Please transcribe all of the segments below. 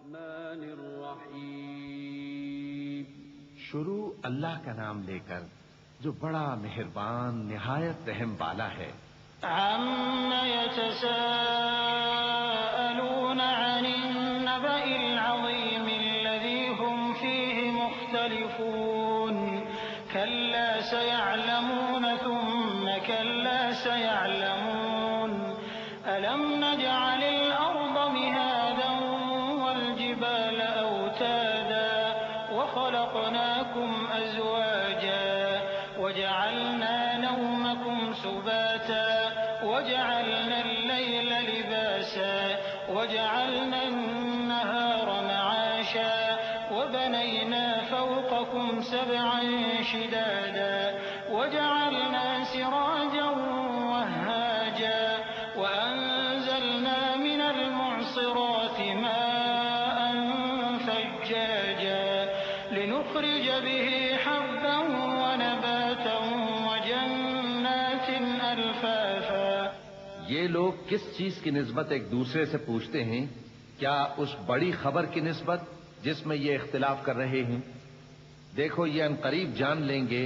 الرحمن الرحیم. شروع اللہ کا نام لے کر جو بڑا مہربان نہایت رحم والا ہے. عَمَّ يَتَسَاءَلُونَ عَنِ النَّبَإِ الْعَظِيمِ الَّذِي هُمْ فِيهِ مُخْتَلِفُونَ كَلَّا سَيَعْلَمُونَ ثُمَّ كَلَّا سَيَعْلَمُونَ أَلَمْ نَجْعَلِ الْأَرْضَ مِهَادًا وَالْجِبَالَ أَوْتَادًا وَخَلَقْنَاكُمْ أَزْوَاجًا وَجَعَلْنَا نَوْمَكُمْ سُبَاتًا وَجَعَلْنَا اللَّيْلَ لِبَاسًا وَجَعَلْنَا النَّهَارَ مَعَاشًا وَبَنَيْنَا فَوْقَكُمْ سَبْعًا شِدَادًا وَجَعَلْنَا سِرَاجًا وَهَّاجًا وَأَنزَلْنَا مِنَ الْمُعْصِرَاتِ مَاءً ثَجَّاجًا لِنُخْرِجَ بِهِ حَبًّا وَنَبَاتًا وَجَنَّاتٍ أَلْفَافًا. یہ لوگ کس چیز کی نسبت ایک دوسرے سے پوچھتے ہیں؟ کیا اس بڑی خبر کی نسبت جس میں یہ اختلاف کر رہے ہیں؟ دیکھو یہ عنقریب جان لیں گے،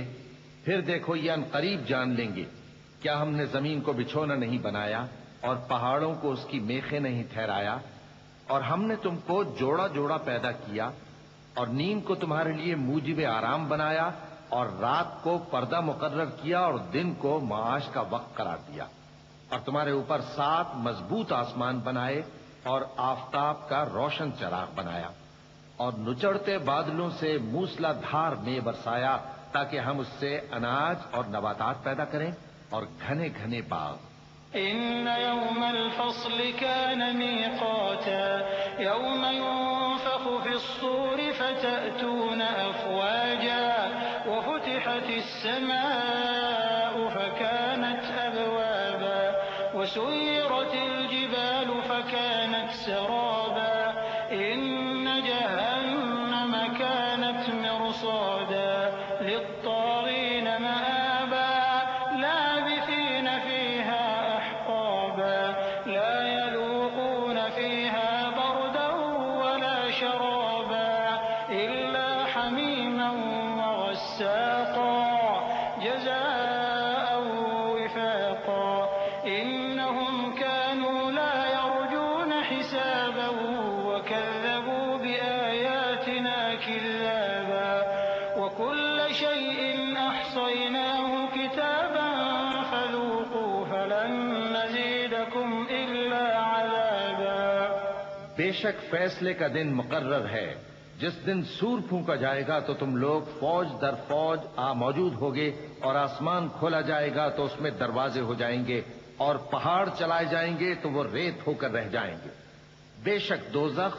پھر دیکھو یہ عنقریب جان لیں گے. کیا ہم نے زمین کو بچھونا نہیں بنایا اور پہاڑوں کو اس کی میخیں نہیں ٹھہرایا؟ اور ہم نے تم کو جوڑا جوڑا پیدا کیا اور نیند کو تمہارے لیے موجب آرام بنایا اور رات کو پردہ مقرر کیا اور دن کو معاش کا وقت قرار دیا اور تمہارے اوپر 7 مضبوط آسمان بنائے اور آفتاب کا روشن چراغ بنایا اور نچڑتے بادلوں سے موسلا دھار میں برسایا تاکہ ہم اس سے اناج اور نباتات پیدا کریں اور گھنے گھنے باغ. إن يوم الفصل كان ميقاتا يوم ينفخ في الصور فتأتون أفواجا وفتحت السماء فكانت أبوابا وسيرت الجبال فكانت سرابا إن جهنم كانت مرصادا للطاغين مآبا لابثين فيها أحقابا لا يذوقون فيها بردا ولا شرابا إلا حميما وغساقا جزاء وفاقا إنهم كانوا لا يرجون حسابا وكذبوا بآياتنا كذابا وكل شيء أحصيناه كتابا فذوقوا فلن نزيدكم إلا عذابا. بے شک فیصلے کا دن مقرر ہے. جس دن سور پھونکا جائے گا تو تم لوگ فوج در فوج موجود ہوگے اور آسمان کھولا جائے گا تو اس میں دروازے ہو جائیں گے اور پہاڑ چلائے جائیں گے تو وہ ریت ہو کر رہ جائیں گے. بے شک دوزخ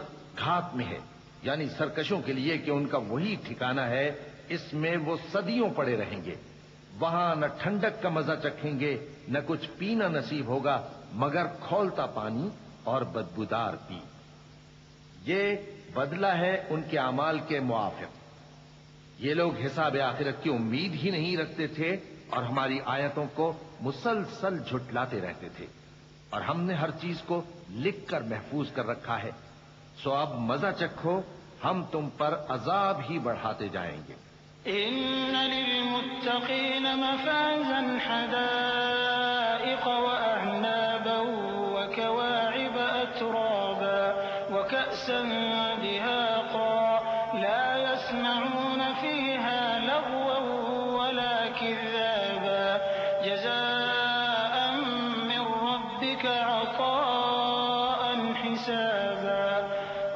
گھات میں ہے، یعنی سرکشوں کے لیے کہ ان کا وہی ٹھکانہ ہے، اس میں وہ صدیوں پڑے رہیں گے. وہاں نہ ٹھنڈک کا مزہ چکھیں گے نہ کچھ پینا نصیب ہوگا مگر کھولتا پانی اور بدبودار پی. یہ بدلہ ہے ان کے اعمال کے موافق. یہ لوگ حساب آخرت کی امید ہی نہیں رکھتے تھے اور ہماری آیتوں کو مسلسل جھٹلاتے رہتے تھے اور ہم نے ہر چیز کو لکھ کر محفوظ کر رکھا ہے. سو اب مزہ چکھو، ہم تم پر عذاب ہی بڑھاتے جائیں گے. إن للمتقين مفازا حدائق وأعنابا وكواعب أترابا وكأسا دهاقا لا يسمعون فيها لغوا ولا كذابا جزاء من ربك عطاء حسابا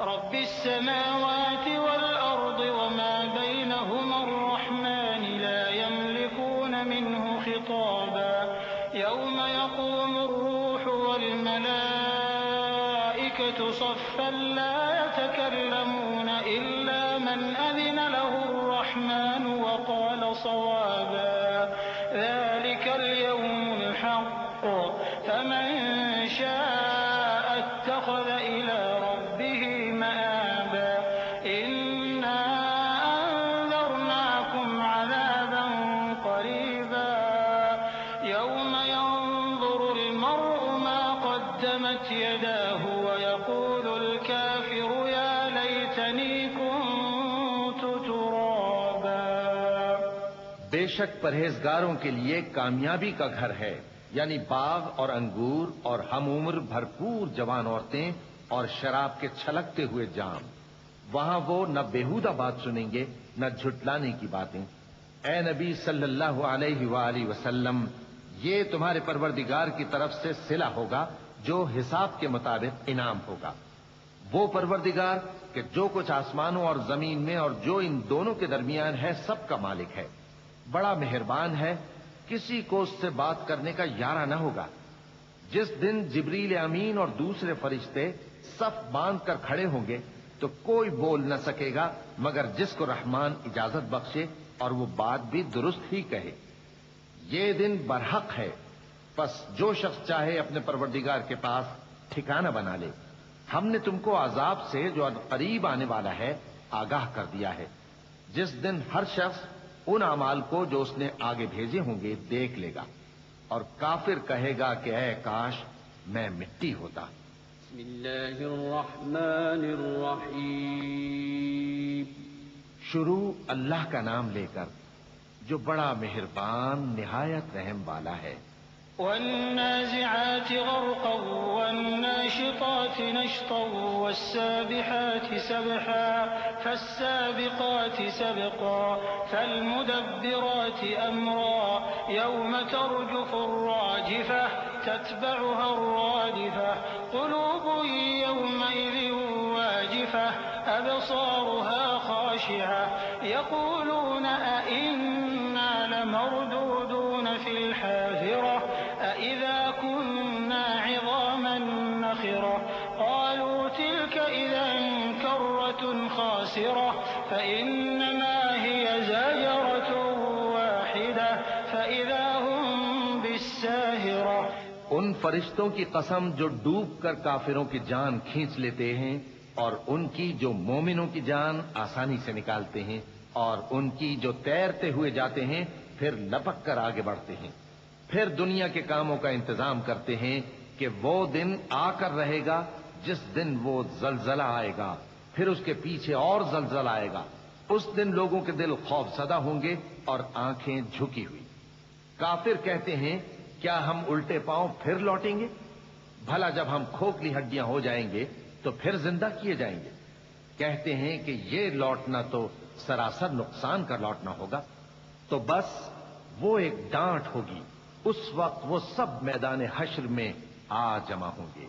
رب السماوات والأرض وما بينهما الرحمن لا يملكون منه خطابا يوم يقوم الروح والملائكة صفا لا يتكلمون إلا من أذن له الرحمن وقال صوابا ذلك اليوم الحق فمن شاء اتخذ إلى ربه مآبا إنا أنذرناكم عذابا قريبا يوم ينظر المرء ما قدمت يداه ويقول الكافر يا ليتني كنت ترابا. بے شک پرہیزگاروں کے لیے کامیابی کا گھر ہے، یعنی باغ اور انگور اور ہم عمر بھرپور جوان عورتیں اور شراب کے چھلکتے ہوئے جام. وہاں وہ نہ بیہودہ بات سنیں گے نہ جھٹلانے کی باتیں. اے نبی صلی اللہ علیہ وآلہ وسلم، یہ تمہارے پروردگار کی طرف سے صلہ ہوگا جو حساب کے مطابق انعام ہوگا. وہ پروردگار کہ جو کچھ آسمانوں اور زمین میں اور جو ان دونوں کے درمیان ہے سب کا مالک ہے، بڑا مہربان ہے، کسی کو اس سے بات کرنے کا یارہ نہ ہوگا. جس دن جبریل امین اور دوسرے فرشتے صف باندھ کر کھڑے ہوں گے تو کوئی بول نہ سکے گا مگر جس کو رحمان اجازت بخشے اور وہ بات بھی درست ہی کہے. یہ دن برحق ہے، پس جو شخص چاہے اپنے پروردگار کے پاس ٹھکانہ بنا لے. ہم نے تم کو عذاب سے جو قریب آنے والا ہے آگاہ کر دیا ہے، جس دن ہر شخص ان اعمال کو جو اس نے آگے بھیجے ہوں گے دیکھ لے گا، اور کافر کہے گا کہ اے کاش میں مٹی ہوتا. بسم اللہ الرحمن الرحیم. شروع اللہ کا نام لے کر جو بڑا مہربان نہایت رحم والا ہے. والنازعات غرقا والناشطات نشطا والسابحات سبحا فالسابقات سبقا فالمدبرات أمرا يوم ترجف الراجفة تتبعها الرادفة قلوب يومئذ واجفة أبصارها خاشعة يقولون أئنا لمردودون في الحافرة أإذا كنا عظاما نخرة قالوا تلك إذا كرة خاسرة فإنما هي زجرة واحدة فإذا هم بالساهرة. ان فرشتوں کی قسم جو ڈوب کر کافروں کی جان کھینچ لیتے ہیں اور ان کی جو مومنوں کی جان آسانی سے نکالتے ہیں اور ان کی جو تیرتے ہوئے جاتے ہیں پھر لپک کر آگے بڑھتے ہیں. پھر دنیا کے کاموں کا انتظام کرتے ہیں کہ وہ دن آ کر رہے گا جس دن وہ زلزلہ آئے گا، پھر اس کے پیچھے اور زلزلہ آئے گا. اس دن لوگوں کے دل خوف زدہ ہوں گے اور آنکھیں جھکی ہوئی. کافر کہتے ہیں کیا ہم الٹے پاؤں پھر لوٹیں گے؟ بھلا جب ہم کھوکھلی ہڈیاں ہو جائیں گے تو پھر زندہ کیے جائیں گے. کہتے ہیں کہ یہ لوٹنا تو سراسر نقصان کا لوٹنا ہوگا. تو بس وہ ایک ڈانٹ ہوگی، اس وقت وہ سب میدان حشر میں آ جمع ہوں گے.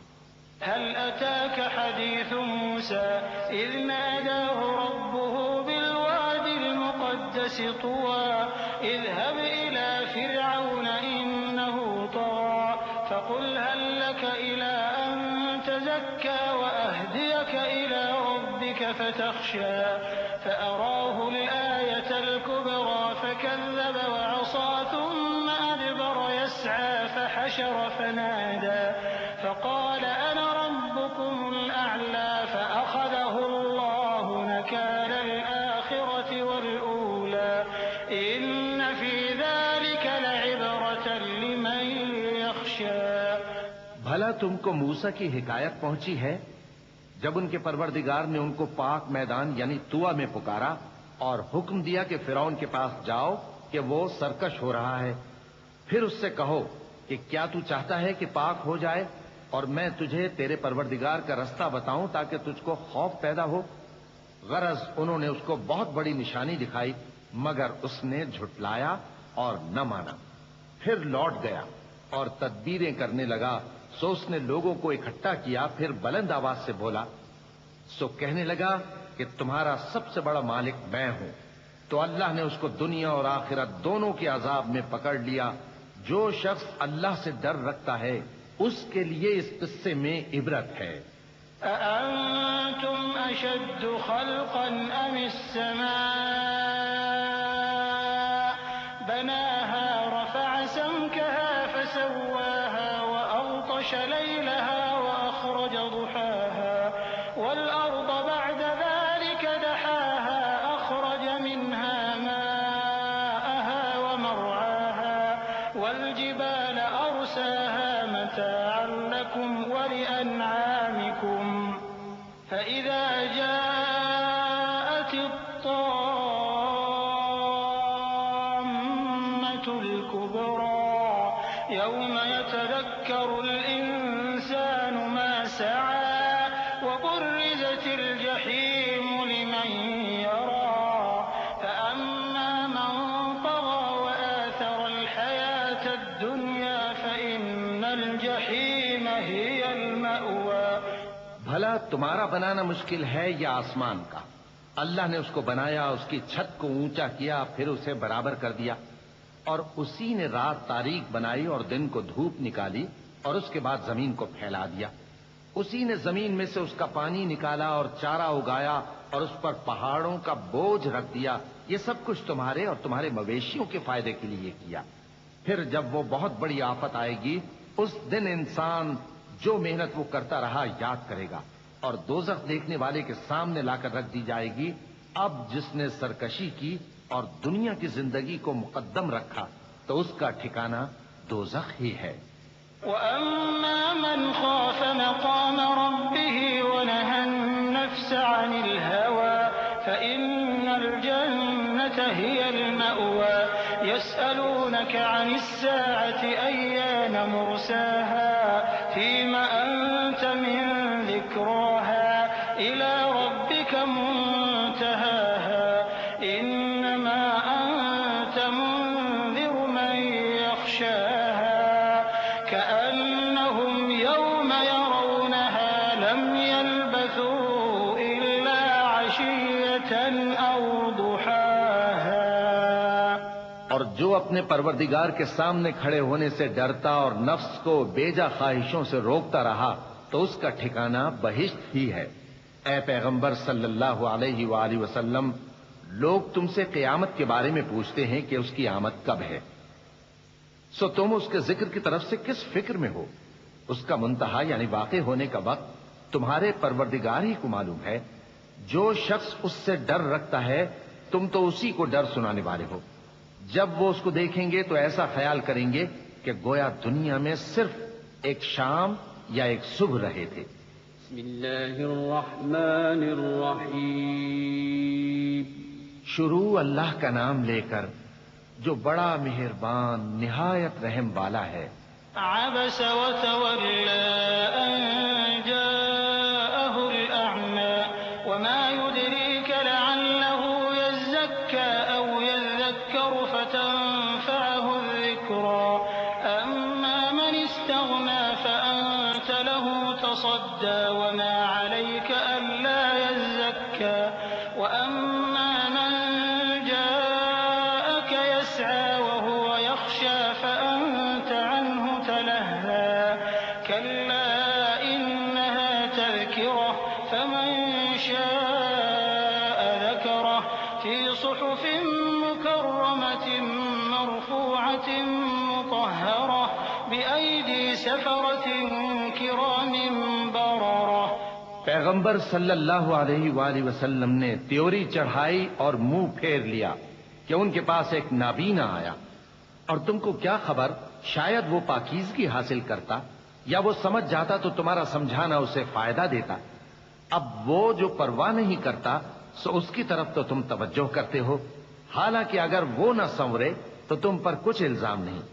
هل أتاك حديث موسى إذ ناداه ربه بالوادي المقدس طوى اذهب إلى فرعون إنه طغى فقل هل لك إلى أن تزكى وأهديك إلى ربك فتخشى فأراه الآية الكبرى فكذب وعصى ثم أدبر يسعى فحشر فنادى فقال أنا ربكم الأعلى فأخذه الله نكال الآخرة والأولى إن في ذلك لعبرة لمن يخشى. بھلا تم کو موسیٰ کی حکایت پہنچی ہے جب ان کے پروردگار نے ان کو پاک میدان یعنی طویٰ میں پکارا اور حکم دیا کہ فرعون کے پاس جاؤ کہ وہ سرکش ہو رہا ہے. پھر اس سے کہو کہ کیا تو چاہتا ہے کہ پاک ہو جائے اور میں تجھے تیرے پروردگار کا رستہ بتاؤں تاکہ تجھ کو خوف پیدا ہو. غرض انہوں نے اس کو بہت بڑی نشانی دکھائی مگر اس نے جھٹلایا اور نہ مانا. پھر لوٹ گیا اور تدبیریں کرنے لگا. سو اس نے لوگوں کو اکٹھا کیا، پھر بلند آواز سے بولا. سو کہنے لگا کہ تمہارا سب سے بڑا مالک میں ہوں. تو اللہ نے اس کو دنیا اور آخرت دونوں کے عذاب میں پکڑ لیا. جو شخص اللہ سے ڈر رکھتا ہے اس کے لیے اس قصے میں عبرت ہے. أأنتم أشد خلقا أم السماء بناها رفع سمكها فسواها وأغطش ليلها وأخرج ضحاها والأرض بعد ذلك دحاها أخرج منها ماءها ومرعاها والجبال أرساها متاعا لكم ولأنعامكم فإذا جاءت وبرزت الجحيم لمن يرى فأما من طغى وآثر الحياة الدنيا فإن الجحيم هي المأوى. بھلا تمہارا بنانا مشکل ہے یا آسمان کا؟ اللہ نے اس کو بنایا، اس کی چھت کو اونچا کیا، پھر اسے برابر کر دیا، اور اسی نے رات تاریک بنائی اور دن کو دھوپ نکالی، اور اس کے بعد زمین کو پھیلا دیا. اسی نے زمین میں سے اس کا پانی نکالا اور چارہ اگایا اور اس پر پہاڑوں کا بوجھ رکھ دیا. یہ سب کچھ تمہارے اور تمہارے مویشیوں کے فائدے کے لیے کیا. پھر جب وہ بہت بڑی آفت آئے گی، اس دن انسان جو محنت وہ کرتا رہا یاد کرے گا، اور دوزخ دیکھنے والے کے سامنے لا کر رکھ دی جائے گی. اب جس نے سرکشی کی اور دنیا کی زندگی کو مقدم رکھا تو اس کا ٹھکانہ دوزخ ہی ہے. وَأَمَّا مَنْ خَافَ مَقَامَ رَبِّهِ وَنَهَى النَّفْسَ عَنِ الْهَوَى فَإِنَّ الْجَنَّةَ هِيَ الْمَأْوَى. يَسْأَلُونَكَ عَنِ السَّاعَةِ أَيَّانَ مُرْسَاهَا فِيمَ أَنْتَ مِنْ ذِكْرَاهَا إِلَى رَبِّكَ مُنْتَهَاهَا إِنَّمَا أَنْتَ مُنْذِرُ مَنْ يَخْشَاهَا كأنهم يوم يرونها لم يلبثوا إلا عشية أو ضحاها. اور جو اپنے پروردگار کے سامنے کھڑے ہونے سے ڈرتا اور نفس کو بیجا خواہشوں سے روکتا رہا تو اس کا ٹھکانہ بہشت ہی ہے. اے پیغمبر صلی اللہ علیہ وآلہ وسلم، لوگ تم سے قیامت کے بارے میں پوچھتے ہیں کہ اس کی آمد کب ہے، سو تم اس کے ذکر کی طرف سے کس فکر میں ہو؟ اس کا منتہا یعنی واقع ہونے کا وقت تمہارے پروردگار ہی کو معلوم ہے. جو شخص اس سے ڈر رکھتا ہے تم تو اسی کو ڈر سنانے والے ہو. جب وہ اس کو دیکھیں گے تو ایسا خیال کریں گے کہ گویا دنیا میں صرف ایک شام یا ایک صبح رہے تھے. بسم اللہ الرحمن الرحیم. شروع اللہ کا نام لے کر جو بڑا مہربان نہایت رحم والا ہے. عبس وتولى أن جاءه الأعمى وما يدريك لعله يزكى أو يذكر فتنفعه الذكرى أما من استغنى فأنت له تصدى وما عليك ألا يزكى وأما من جاءك يسعى وهو يخشى فأنت عنه تلهى كلا إنها تذكرة فمن شاء ذكره في صحف مكرمة مرفوعة مطهرة بأيدي سفرة كرام بررة. پیغمبر صلی اللہ علیہ وآلہ وسلم نے تیوری چڑھائی اور منہ پھیر لیا کہ ان کے پاس ایک نابینا آیا. اور تم کو کیا خبر، شاید وہ پاکیزگی حاصل کرتا یا وہ سمجھ جاتا تو تمہارا سمجھانا اسے فائدہ دیتا. اب وہ جو پرواہ نہیں کرتا سو اس کی طرف تو تم توجہ کرتے ہو، حالانکہ اگر وہ نہ سنورے تو تم پر کچھ الزام نہیں.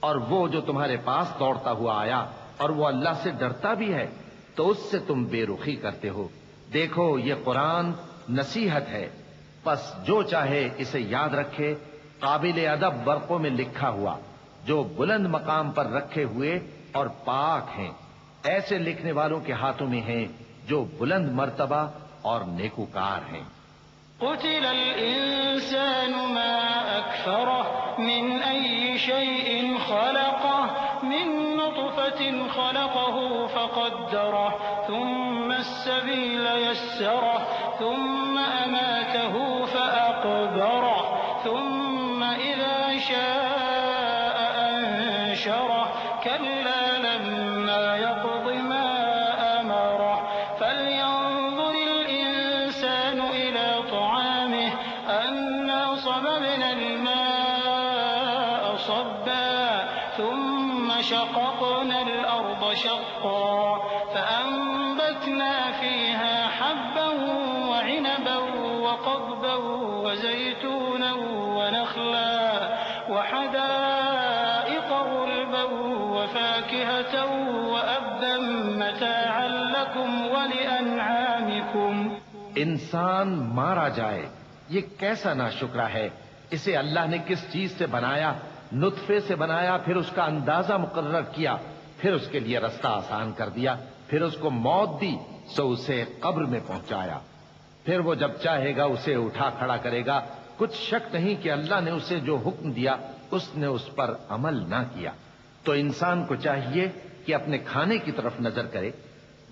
اور وہ جو تمہارے پاس دوڑتا ہوا آیا اور وہ اللہ سے ڈرتا بھی ہے تو اس سے تم بے رخی کرتے ہو. دیکھو یہ قرآن نصیحت ہے، پس جو چاہے اسے یاد رکھے. قابل ادب برقوں میں لکھا ہوا جو بلند مقام پر رکھے ہوئے اور پاک ہیں، ایسے لکھنے والوں کے ہاتھوں میں ہیں جو بلند مرتبہ اور نیکوکار ہیں. قتل الإنسان ما أكفره من أي شيء خلقه من نطفة خلقه فقدره ثم السبيل يسره ثم أماته فأقبره ثم إذا شاء أنشره كلا لما يقض ما أمره فلينظر الإنسان إلى طعامه أنا صببنا الماء صبا ثم شققنا الأرض شقا فأنبتنا فيها حبا وعنبا وقضبا وزيتونا ونخلا وحدائق غلبا وفاكهة وأبا متاعا لكم ولأنعامكم انسان مارا جائے، یہ کیسا ناشکرا ہے۔ اسے اللہ نے کس چیز سے بنایا؟ نطفے سے بنایا، پھر اس کا اندازہ مقرر کیا، پھر اس کے لیے رستہ آسان کر دیا، پھر اس کو موت دی سو اسے قبر میں پہنچایا، پھر وہ جب چاہے گا اسے اٹھا کھڑا کرے گا۔ کچھ شک نہیں کہ اللہ نے اسے جو حکم دیا اس نے اس پر عمل نہ کیا۔ تو انسان کو چاہیے کہ اپنے کھانے کی طرف نظر کرے۔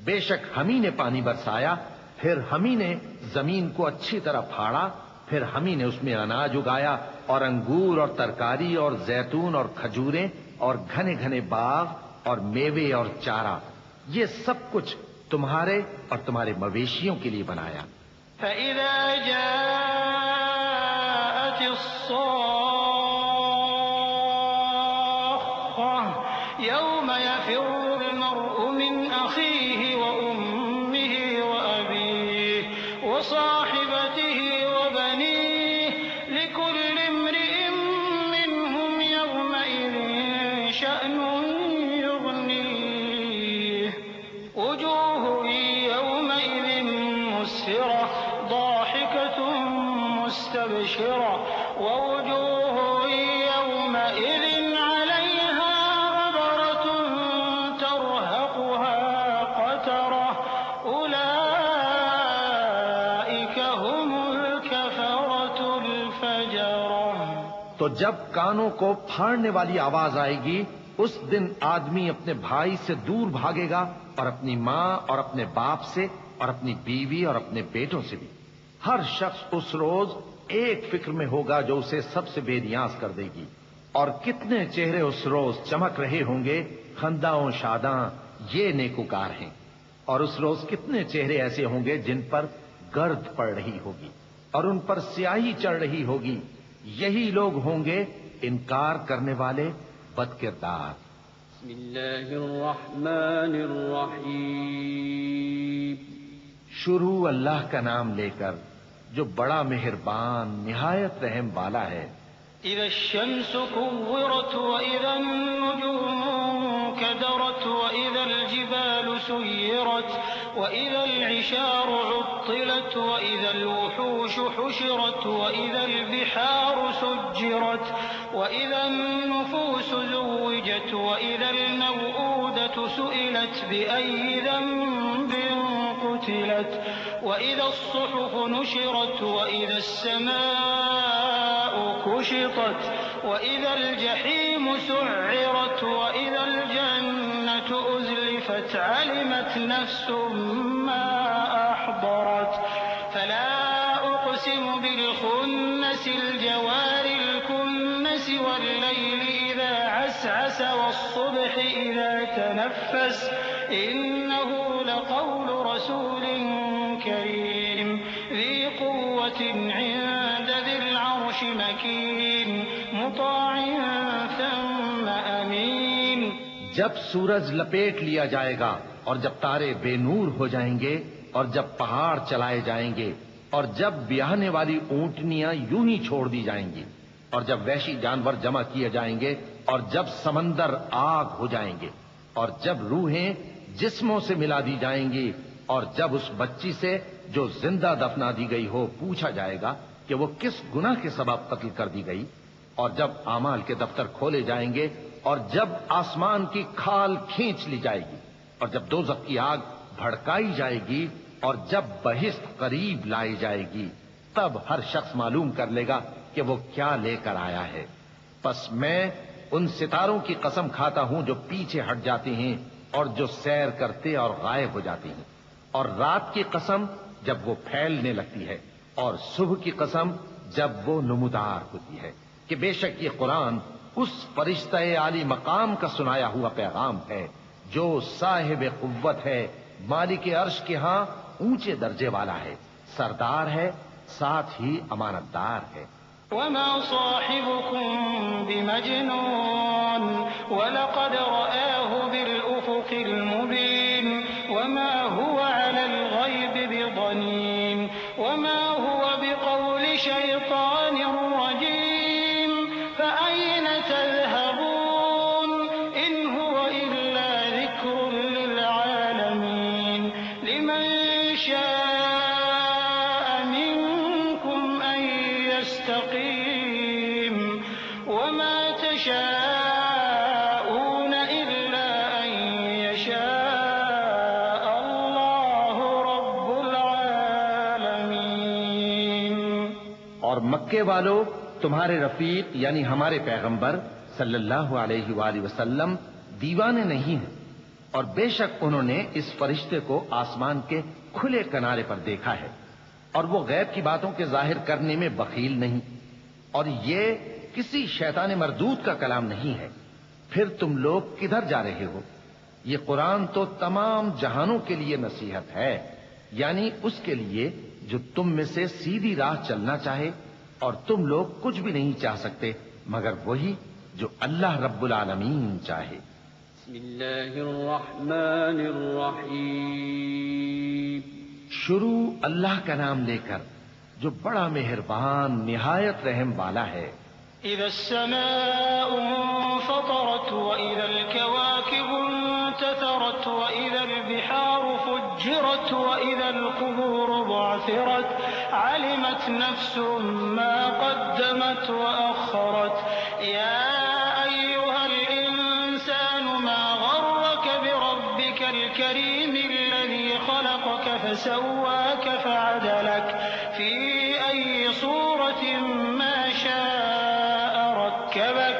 بے شک ہم ہی نے پانی برسایا، پھر ہم ہی نے زمین کو اچھی طرح پھاڑا، پھر ہم ہی نے اس میں اناج اگایا اور انگور اور ترکاری اور زیتون اور کھجوریں اور گھنے گھنے باغ اور میوے اور چارہ، یہ سب کچھ تمہارے اور تمہارے مویشیوں کے لیے بنایا۔ فَإِذَا جَاءَتِ الصَّاخَّةُ يَوْمَ يَفِرُّ الْمَرْءُ مِنْ أَخِيهِ وَأُمِّهِ وَأَبِيهِ وَصَاحِبَتِهِ وَبَنِيهِ لِكُلِّ امْرِئٍ مِّنْهُمْ يَوْمَئِذٍ شَأْنٌ يُغْنِيهِ وُجُوهٌ يَوْمَئِذٍ مُّسْفِرَةٌ ضَاحِكَةٌ مُّسْتَبْشِرَةٌ وَوُجُوهٌ يَوْمَئِذٍ عَلَيْهَا غَبَرَةٌ تَرْهَقُهَا قَتَرَةٌ أُولَئِكَ هُمُ الْكَفَرَةُ الْفَجَرَةُ۔ تو جب کانوں کو پھاڑنے والی آواز آئے گی، اس دن آدمی اپنے بھائی سے دور بھاگے گا اور اپنی ماں اور اپنے باپ سے اور اپنی بیوی اور اپنے بیٹوں سے بھی۔ ہر شخص اس روز ایک فکر میں ہوگا جو اسے سب سے بے نیاز کر دے گی۔ اور کتنے چہرے اس روز چمک رہے ہوں گے، خنداں و شاداں، یہ نیکوکار ہیں۔ اور اس روز کتنے چہرے ایسے ہوں گے جن پر گرد پڑ رہی ہوگی اور ان پر سیاہی چڑھ رہی ہوگی، یہی لوگ ہوں گے انکار کرنے والے بد کردار۔ بسم اللہ الرحمن الرحیم۔ شروع اللہ کا نام لے کر جو بڑا مہربان نہایت رحم والا ہے۔ إِذَا الشَّمْسُ كُوِّرَتْ وَإِذَا النُّجُومُ كَدَرَتْ وَإِذَا الْجِبَالُ سُيِّرَتْ وَإِذَا الْعِشَارُ عُطِّلَتْ وَإِذَا الْوُحُوشُ حُشِرَتْ وَإِذَا الْبِحَارُ سُجِّرَتْ وَإِذَا النُّفُوسُ زُوِّجَتْ وَإِذَا الْمَوْءُودَةُ سُئِلَتْ بِأَيِّ ذَنبٍ قُتِلَتْ وَإِذَا الصُّحُفُ نُشِرَتْ وَإِذَا السَّمَاءُ كُشِطَتْ وَإِذَا الْجَحِيمُ سُعِّرَتْ وَإِذَا الْجَنَّةُ أُزْلِفَتْ عَلِمَتْ نَفْسٌ مَّا أَحْضَرَتْ فَلَا أُقْسِمُ بِالْخُنَّسِ الْجَوَارِ الْكُنَّسِ وَاللَّيْلِ إِذَا عَسْعَسَ وَالصُّبْحِ إِذَا تَنَفَّسَ إِنَّهُ لَقَوْلُ رَسُولٍ كَرِيمٍ ذِي قُوَّةٍ عِندَ ذِي الْعَرْشِ مَكِينٍ مُّطَاعٍ ثَمَّ أَمِينٍ۔ جب سورج لپیٹ لیا جائے گا اور جب تارے بے نور ہو جائیں گے اور جب پہاڑ چلائے جائیں گے اور جب بیاہنے والی اونٹنیاں یوں ہی چھوڑ دی جائیں گی اور جب وحشی جانور جمع کیے جائیں گے اور جب سمندر آگ ہو جائیں گے اور جب روحیں جسموں سے ملا دی جائیں گی اور جب اس بچی سے جو زندہ دفنا دی گئی ہو پوچھا جائے گا کہ وہ کس گناہ کے سبب قتل کر دی گئی، اور جب اعمال کے دفتر کھولے جائیں گے اور جب آسمان کی کھال کھینچ لی جائے گی اور جب دوزخ کی آگ بھڑکائی جائے گی اور جب بہشت قریب لائی جائے گی، تب ہر شخص معلوم کر لے گا کہ وہ کیا لے کر آیا ہے۔ پس میں ان ستاروں کی قسم کھاتا ہوں جو پیچھے ہٹ جاتے ہیں اور جو سیر کرتے اور غائب ہو جاتے ہیں، اور رات کی قسم جب وہ پھیلنے لگتی ہے، اور صبح کی قسم جب وہ نمودار ہوتی ہے، کہ بے شک یہ قرآن اس فرشتہ عالی مقام کا سنایا ہوا پیغام ہے جو صاحب قوت ہے، مالک عرش کے ہاں اونچے درجے والا ہے، سردار ہے، ساتھ ہی امانتدار ہے۔ وما صاحبكم بمجنون ولقد رآه بالأفق المبين وما هو على الغيب بضنين وما هو بقول شيطان رجيم فأين تذهبون إن هو إلا ذكر للعالمين لمن شاء يستقيم وما تشاءون إلا أن يشاء الله رب العالمين۔ اور مکے والو، تمہارے رفیق یعنی ہمارے پیغمبر صلی اللہ علیہ وآلہ وسلم دیوانے نہیں ہیں، اور بے شک انہوں نے اس فرشتے کو آسمان کے کھلے کنارے پر دیکھا ہے، اور وہ غیب کی باتوں کے ظاہر کرنے میں بخیل نہیں، اور یہ کسی شیطان مردود کا کلام نہیں ہے۔ پھر تم لوگ کدھر جا رہے ہو؟ یہ قرآن تو تمام جہانوں کے لیے نصیحت ہے، یعنی اس کے لیے جو تم میں سے سیدھی راہ چلنا چاہے، اور تم لوگ کچھ بھی نہیں چاہ سکتے مگر وہی جو اللہ رب العالمین چاہے۔ بسم اللہ الرحمن الرحیم۔ شروع اللہ کا نام لے کر جو بڑا مہربان نہایت رحم والا ہے۔ اذا السماء انفطرت واذا الكواكب انتثرت واذا البحار فجرت واذا القبور بعثرت علمت نفس ما قدمت واخرت يا ايها الانسان ما غرك بربك الكريم الذي خلقك فسواك فعدلك في اي صورة ما شاء ركبك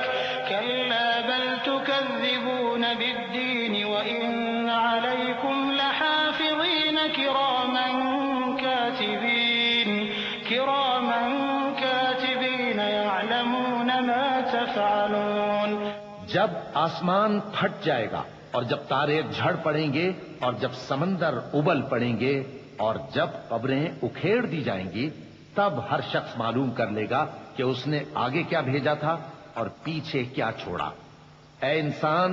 كلا بل تكذبون بالدين وإن عليكم لحافظين كراما كاتبين يعلمون ما تفعلون۔ جب آسمان پھٹ جائے گا، اور جب تارے جھڑ پڑیں گے، اور جب سمندر ابل پڑیں گے، اور جب قبریں اکھیڑ دی جائیں گی، تب ہر شخص معلوم کر لے گا کہ اس نے آگے کیا بھیجا تھا اور پیچھے کیا چھوڑا۔ اے انسان،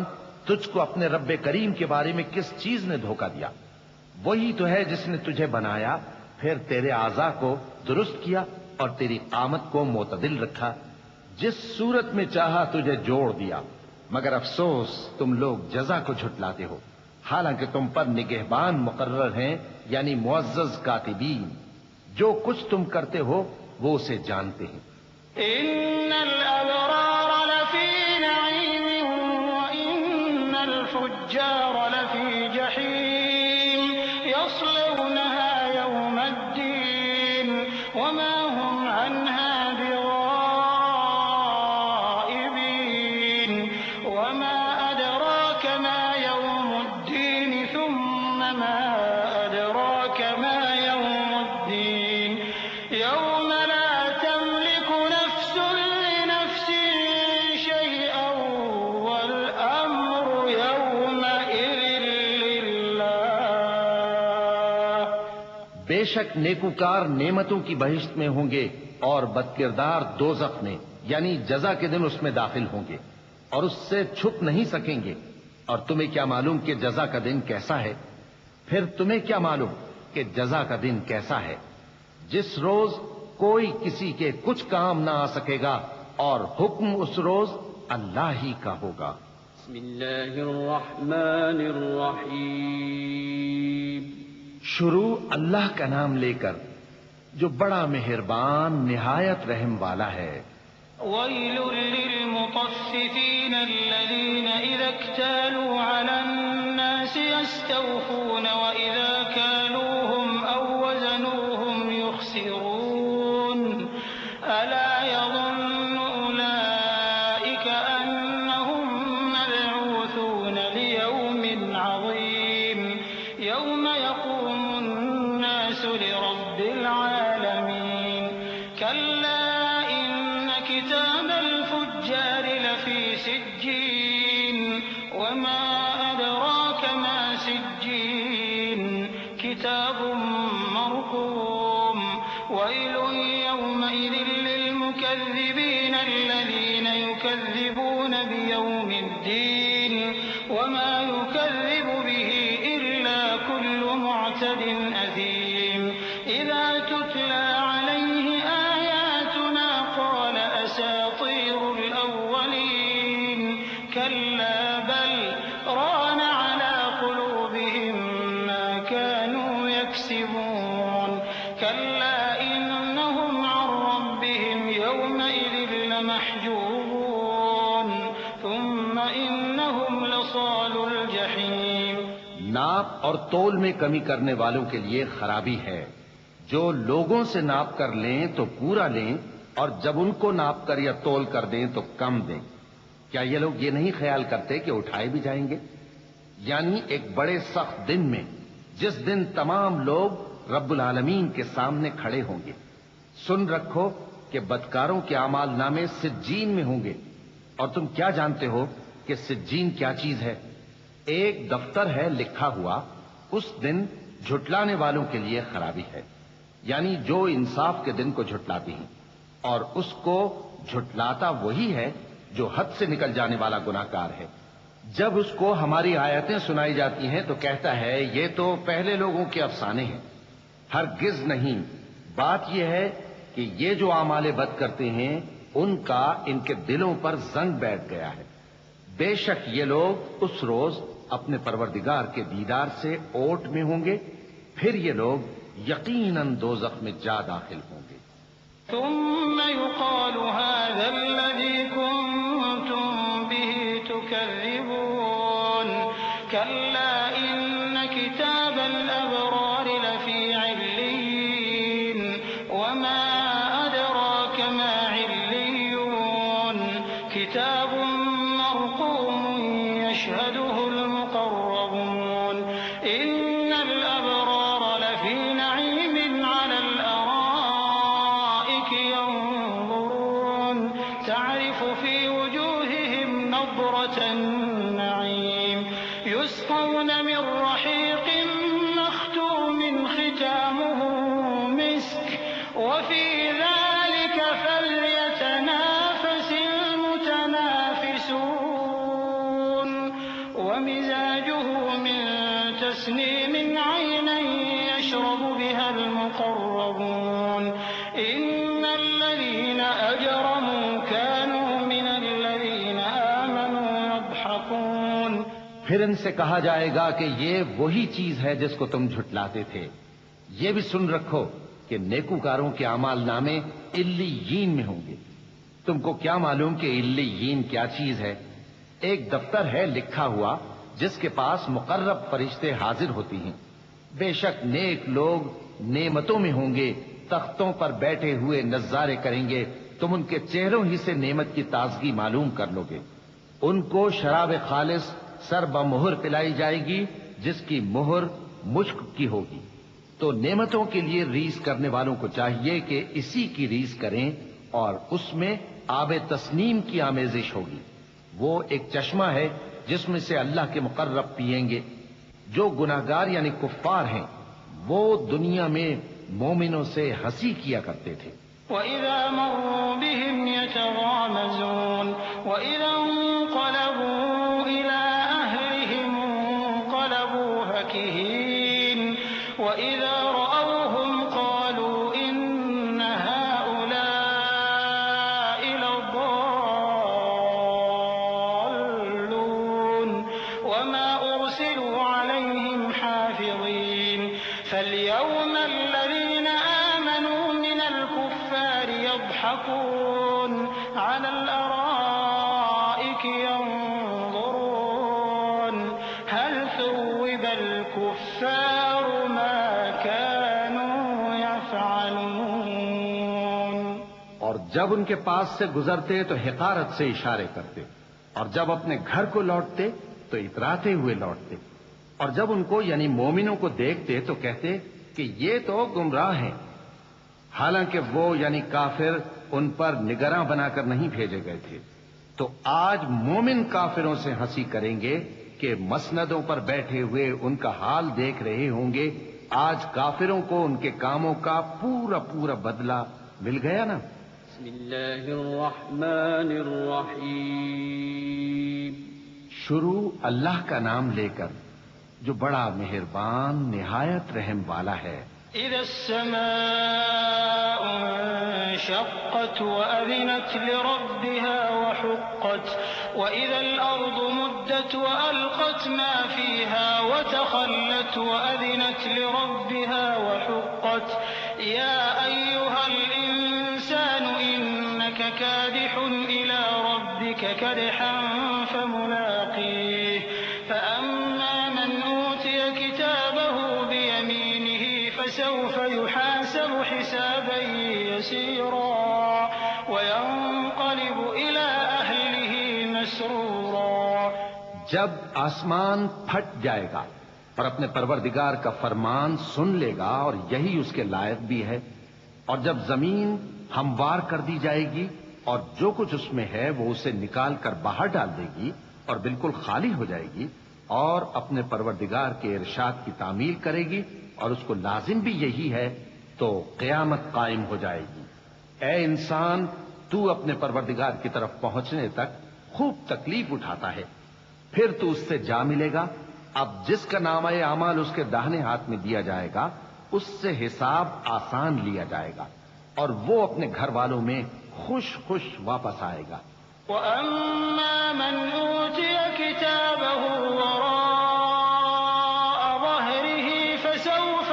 تجھ کو اپنے رب کریم کے بارے میں کس چیز نے دھوکہ دیا؟ وہی تو ہے جس نے تجھے بنایا، پھر تیرے اعضاء کو درست کیا اور تیری قامت کو معتدل رکھا، جس صورت میں چاہا تجھے جوڑ دیا، مگر افسوس تم لوگ جزا کو جھٹلاتے ہو، حالانکہ تم پر نگہبان مقرر ہیں، یعنی معزز کاتبین، جو کچھ تم کرتے ہو وہ اسے جانتے ہیں۔ ان الابرار لفی نعیم وان الفجار لفی جحیم یصلونها یوم الدین وما هم عنها بغائبین وما ادراک ما یوم الدین ثم ما ادراک ما یوم الدین یوم لا تملك نفس لنفس شيئا والأمر يومئذ لله۔ بے شک نیکوکار نعمتوں کی بہشت میں ہوں گے، اور بدکردار دوزخ میں، یعنی جزا کے دن اس میں داخل ہوں گے، اور اس سے چھپ نہیں سکیں گے۔ اور تمہیں کیا معلوم کہ جزا کا دن کیسا ہے؟ پھر تمہیں کیا معلوم کہ جزا کا دن کیسا ہے؟ جس روز کوئی کسی کے کچھ کام نہ آ سکے گا، اور حکم اس روز اللہ ہی کا ہوگا۔ بسم اللہ الرحمن الرحیم۔ شروع اللہ کا نام لے کر جو بڑا مہربان نہایت رحم والا ہے۔ ويل للمطففين الذين إذا اكتالوا على الناس يستوفون وإذا كالوهم أو وزنوهم يخسرون ألا يظن أولئك أنهم مبعوثون ليوم عظيم يوم يقوم الناس لرب العالمين كلا كتاب الفجار لفي سجين وما أدراك ما سجين كتاب مرقوم ويل يومئذ للمكذبين الذين يكذبون بيوم الدين وما يكذب به إلا كل معتد أثيم إذا تتلى عليه آياتنا قال أساطير الأولين كلا بل ران على قلوبهم ما كانوا يكسبون كلا إنهم عن ربهم ناپ اور تول میں کمی کرنے والوں کے لیے خرابی ہے، جو لوگوں سے ناپ کر لیں تو پورا لیں، اور جب ان کو ناپ کر یا تول کر دیں تو کم دیں۔ کیا یہ لوگ یہ نہیں خیال کرتے کہ اٹھائے بھی جائیں گے؟ یعنی ایک بڑے سخت دن میں، جس دن تمام لوگ رب العالمین کے سامنے کھڑے ہوں گے۔ سن رکھو کہ بدکاروں کے اعمال نامے سجین میں ہوں گے، اور تم کیا جانتے ہو کہ سجین کیا چیز ہے؟ ایک دفتر ہے لکھا ہوا، اس دن جھٹلانے والوں کے لیے خرابی ہے، یعنی جو انصاف کے دن کو جھٹلاتی ہیں، اور اس کو جھٹلاتا وہی ہے جو حد سے نکل جانے والا گناہگار ہے۔ جب اس کو ہماری آیتیں سنائی جاتی ہیں تو کہتا ہے یہ تو پہلے لوگوں کے افسانے ہیں۔ ہرگز نہیں، بات یہ ہے کہ یہ جو اعمال بد کرتے ہیں ان کا ان کے دلوں پر زنگ بیٹھ گیا ہے۔ بے شک یہ لوگ اس روز اپنے پروردگار کے دیدار سے اوٹ میں ہوں گے، پھر یہ لوگ یقیناً دوزخ میں جا داخل ہوں گے۔ ثم يقال هذا الذي كنتم به تكذبون كلا إن كتاب الأبرار لفي عليين وما أدراك ما عليون كتاب مرقوم يشهده المقربون إن الأبرار لفي نعيم على الأرائك ينظرون تعرف في وجوههم نضرة النعيم يسقون من رحيق مختوم ختامه مسك وفي ذلك فليتنافس المتنافسون ومزاجه من تسنيم عينا يشرب بها المقربون إن الذين أجرموا كانوا من الذين آمنوا يضحكون۔ پھر ان سے کہا جائے گا کہ یہ وہی چیز ہے جس کو تم جھٹلاتے تھے۔ یہ بھی سن رکھو کہ نیکوکاروں کے اعمال نامے علیین میں ہوں گے۔ تم کو کیا معلوم کہ علیین کیا چیز ہے؟ ایک دفتر ہے لکھا ہوا جس کے پاس مقرب فرشتے حاضر ہوتی ہیں۔ بے شک نیک لوگ نعمتوں میں ہوں گے، تختوں پر بیٹھے ہوئے نظارے کریں گے، تم ان کے چہروں ہی سے نعمت کی تازگی معلوم کر لو گے۔ ان کو شراب خالص سر بمہر پلائی جائے گی جس کی مہر مشک کی ہوگی۔ تو نعمتوں کے لیے ریس کرنے والوں کو چاہیے کہ اسی کی ریس کریں، اور اس میں آب تسنیم کی آمیزش ہوگی۔ وہ ایک چشمہ ہے جس میں سے اللہ کے مقرب پیئیں گے۔ جو گناہگار یعنی کفار ہیں وہ دنیا میں مومنوں سے ہنسی کیا کرتے تھے۔ وَإِذَا مَرُّوا بِهِمْ يَتَغَامَزُونَ وَإِذَا انقَلَبُوا إِلَىٰ أَهْلِهِمْ انقَلَبُوا فَكِهِينَ وَإِذَا رَأَوْهُمْ قَالُوا إِنَّ هَٰؤُلَاءِ لَضَالُّونَ وَمَا أُرْسِلُوا عَلَيْهِمْ حَافِظِينَ فَالْيَوْمَ الَّذِينَ آمَنُوا مِنَ الْكُفَّارِ يَضْحَكُونَ عَلَى الْأَرَائِكِ يَنظُرُونَ هَلْ ثُوِّبَ الْكُفَّارُ مَا كَانُوا يَفْعَلُونَ۔ اور جب ان کے پاس سے گزرتے تو حقارت سے اشارے کرتے، اور جب اپنے گھر کو لوٹتے تو اتراتے ہوئے لوٹتے، اور جب ان کو یعنی مومنوں کو دیکھتے تو کہتے کہ یہ تو گمراہ ہیں، حالانکہ وہ یعنی کافر ان پر نگراں بنا کر نہیں بھیجے گئے تھے۔ تو آج مومن کافروں سے ہنسی کریں گے کہ مسندوں پر بیٹھے ہوئے ان کا حال دیکھ رہے ہوں گے۔ آج کافروں کو ان کے کاموں کا پورا پورا بدلہ مل گیا نا۔ بسم اللہ الرحمن الرحیم۔ شروع اللہ کا نام لے کر جو بڑا مہربان نہایت رحم والا ہے۔ إذا السماء انشقت وأذنت لربها وحقت وإذا الأرض مدت وألقت ما فيها وتخلت وأذنت لربها وحقت يا أيها الإنسان إنك كادح إلى ربك كدحا فملاقيه فأما من أوتي كتابه يحاسب حسابا يسيرا وينقلب إلى أهله مسرورا. جب آسمان پھٹ جائے گا اور اپنے پروردگار کا فرمان سن لے گا اور یہی اس کے لائق بھی ہے، اور جب زمین ہموار کر دی جائے گی اور جو کچھ اس میں ہے وہ اسے نکال کر باہر ڈال دے گی اور بالکل خالی ہو جائے گی اور اپنے پروردگار کے ارشاد کی تعمیل کرے گی اور اس کو لازم بھی یہی ہے، تو قیامت قائم ہو جائے گی. اے انسان، تو اپنے پروردگار کی طرف پہنچنے تک خوب تکلیف اٹھاتا ہے، پھر تو اس سے جا ملے گا. اب جس کا نامہ اعمال اس کے داہنے ہاتھ میں دیا جائے گا اس سے حساب آسان لیا جائے گا اور وہ اپنے گھر والوں میں خوش خوش واپس آئے گا. وَأَمَّا مَنْ أُوتِيَ كِتَابَهُ وَرَاءَ ظَهْرِهِ فَسَوْفَ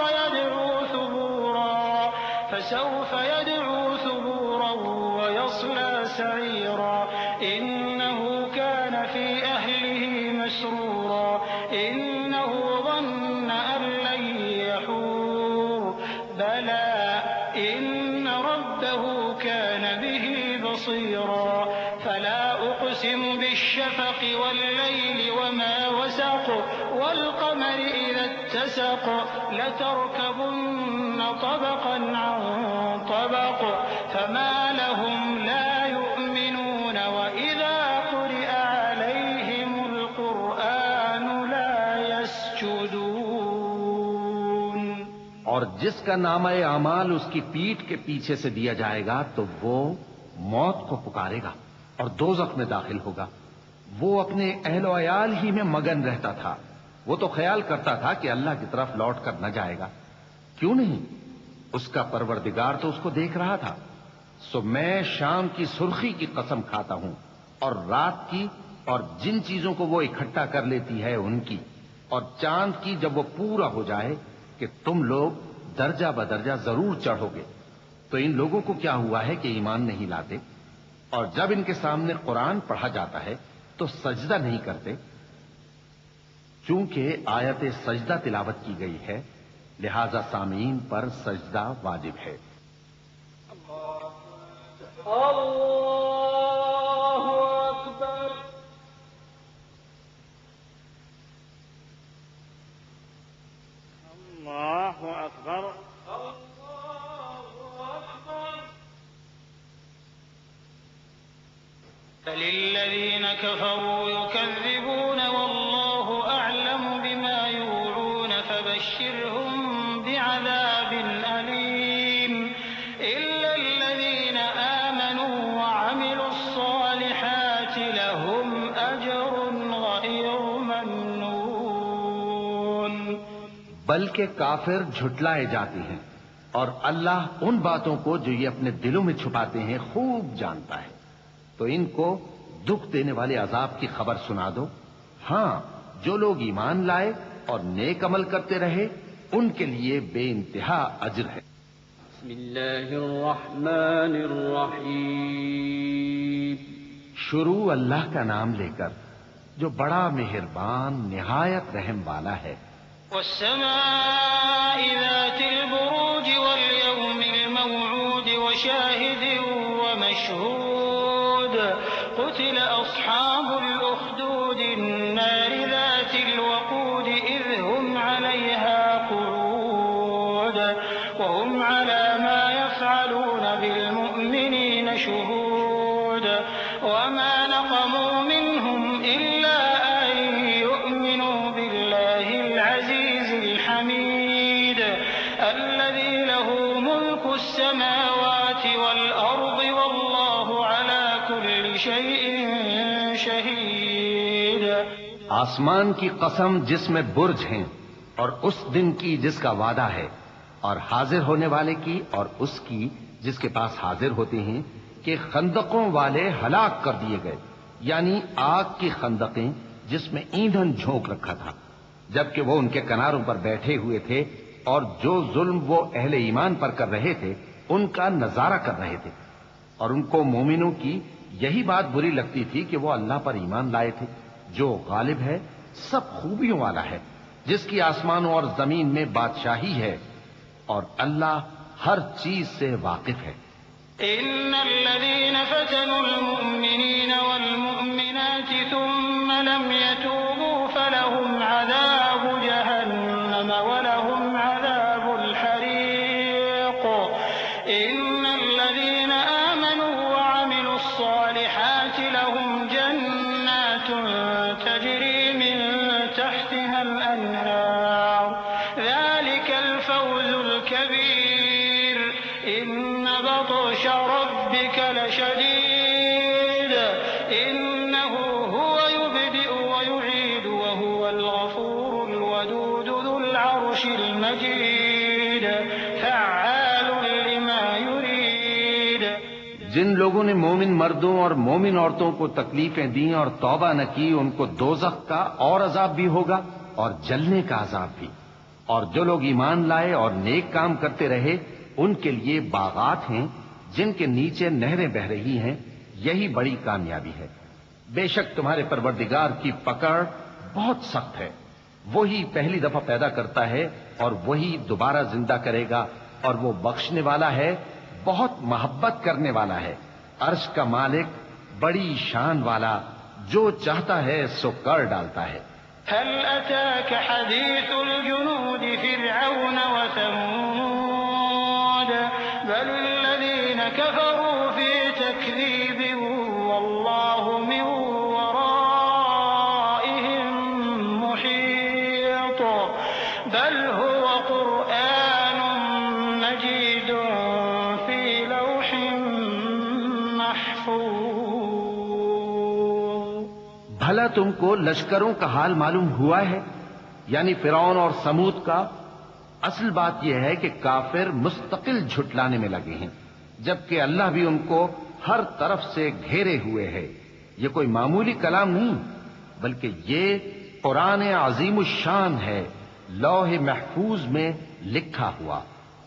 يَدْعُو ثُبُورًا وَيَصْلَى سَعِيرًا. إِنَّهُ كَانَ فِي أَهْلِهِ مَسْرُورًا. إِنَّهُ ظَنَّ أَن لَّن يَحُورَ. بَلَىٰ إِنَّ رَبَّهُ كَانَ بِهِ بَصِيرًا. فَلَا أُقْسِمُ بِالشَّفَقِ وَاللَّيْلِ وَمَا وَسَقَ وَالْقَمَرِ إِذَا اتَّسَقَ. لَتَرْكَبُنَّ طَبَقًا عَن طَبَقٍ فَمَا لَهُمْ لَا يُؤْمِنُونَ وَإِذَا قُرِئَ عَلَيْهِمُ الْقُرْآنُ لَا يَسْجُدُونَ. اور جس کا نامہ اعمال اس کی پیٹھ کے پیچھے سے دیا جائے گا تو وہ موت کو پکارے گا اور دوزخ میں داخل ہوگا. وہ اپنے اہل و عیال ہی میں مگن رہتا تھا. وہ تو خیال کرتا تھا کہ اللہ کی طرف لوٹ کر نہ جائے گا. کیوں نہیں؟ اس کا پروردگار تو اس کو دیکھ رہا تھا. سو میں شام کی سرخی کی قسم کھاتا ہوں اور رات کی اور جن چیزوں کو وہ اکٹھا کر لیتی ہے ان کی، اور چاند کی جب وہ پورا ہو جائے کہ تم لوگ درجہ بدرجہ ضرور چڑھو گے. تو ان لوگوں کو کیا ہوا ہے کہ ایمان نہیں لاتے، اور جب ان کے سامنے قرآن پڑھا جاتا ہے تو سجدہ نہیں کرتے. چونکہ آیت سجدہ تلاوت کی گئی ہے لہذا سامعین پر سجدہ واجب ہے. اللہ اکبر. اللہ اکبر. بل الذين كفروا يكذبون والله أعلم بما يوعون فبشرهم بعذاب أليم. إلا الذين آمنوا وعملوا الصالحات لهم أجر غير ممنون. بلکہ کافر جھٹلائے جاتے ہیں اور اللہ ان باتوں کو جو یہ اپنے دلوں میں چھپاتے ہیں خوب جانتا ہے. تو ان کو دکھ دینے والے عذاب کی خبر سنا دو. ہاں، جو لوگ ایمان لائے اور نیک عمل کرتے رہے ان کے لیے بے انتہا اجر ہے. بسم اللہ الرحمن الرحیم. شروع اللہ کا نام لے کر جو بڑا مہربان نہایت رحم والا ہے. والسماء ذات البروج واليوم الموعود وشاهد ومشهود. قتل أصحاب الأخدود النار ذات الوقود إذ هم عليها قعود وهم على ما يفعلون بالمؤمنين شهود. وما نقموا منهم إلا أن يؤمنوا بالله العزيز الحميد الذي له ملك السماوات والأرض والله على كل شيء شهيد. آسمان کی قسم جس میں برج ہیں اور اس دن کی جس کا وعدہ ہے، اور حاضر ہونے والے کی اور اس کی جس کے پاس حاضر ہوتے ہیں کہ خندقوں والے ہلاک کر دیے گئے، یعنی آگ کی خندقیں جس میں ایندھن جھونک رکھا تھا، جبکہ وہ ان کے کناروں پر بیٹھے ہوئے تھے اور جو ظلم وہ اہل ایمان پر کر رہے تھے ان کا نظارہ کر رہے تھے. اور ان کو مومنوں کی یہی بات بری لگتی تھی کہ وہ اللہ پر ایمان لائے تھے جو غالب ہے، سب خوبیوں والا ہے، جس کی آسمانوں اور زمین میں بادشاہی ہے. اور اللہ ہر چیز سے واقف ہے۔ إن الذين فتنوا المؤمنين والمؤمنات ثم لم يتوبوا فلهم عذاب جهنم ولهم عذاب الحريق إن الذين آمنوا وعملوا الصالحات لهم جنات تجري من تحتها الأنهار ذلك الفوز الكبير إن بطش ربك لشديد إنه هو يبدئ ويعيد وهو الغفور الودود ذو العرش المجيد فعال لما يريد۔ جن لوگوں نے مومن مردوں اور مومن عورتوں کو تکلیفیں دیں اور توبہ نہ کی ان کو دوزخ کا اور عذاب بھی ہوگا اور جلنے کا عذاب بھی، اور جو لوگ ایمان لائے اور نیک کام کرتے رہے ان کے لیے باغات ہیں جن کے نیچے نہریں بہ رہی ہیں، یہی بڑی کامیابی ہے۔ بے شک تمہارے پروردگار کی پکڑ بہت سخت ہے، وہی پہلی دفعہ پیدا کرتا ہے اور وہی دوبارہ زندہ کرے گا، اور وہ بخشنے والا ہے، بہت محبت کرنے والا ہے، عرش کا مالک، بڑی شان والا، جو چاہتا ہے سو کر ڈالتا ہے۔ هل أتاك حديث الجنود فرعون وثمود بل الذين كفروا في تكذيب والله من ورائهم محيط بل هو قرآن مجيد في لوح محفوظ۔ بھلا تم کو لشکروں کا حال معلوم ہوا ہے، یعنی فرعون اور سمود کا؟ اصل بات یہ ہے کہ کافر مستقل جھٹلانے میں لگے ہیں، جبکہ اللہ بھی ان کو ہر طرف سے گھیرے ہوئے ہے۔ یہ کوئی معمولی کلام نہیں بلکہ یہ قرآن عظیم الشان ہے، لوح محفوظ میں لکھا ہوا۔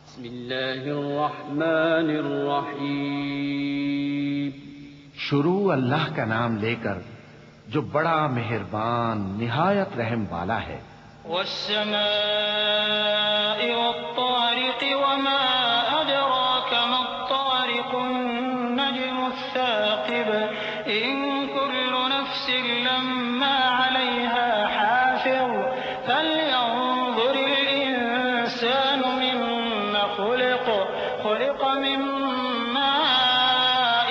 بسم اللہ الرحمن الرحیم۔ شروع اللہ کا نام لے کر جو بڑا مہربان نہایت رحم والا ہے۔ والسماء والطارق وما أدراك ما الطارق النجم الثاقب إن كل نفس لما عليها حافظ فلينظر الإنسان مما خلق من ماء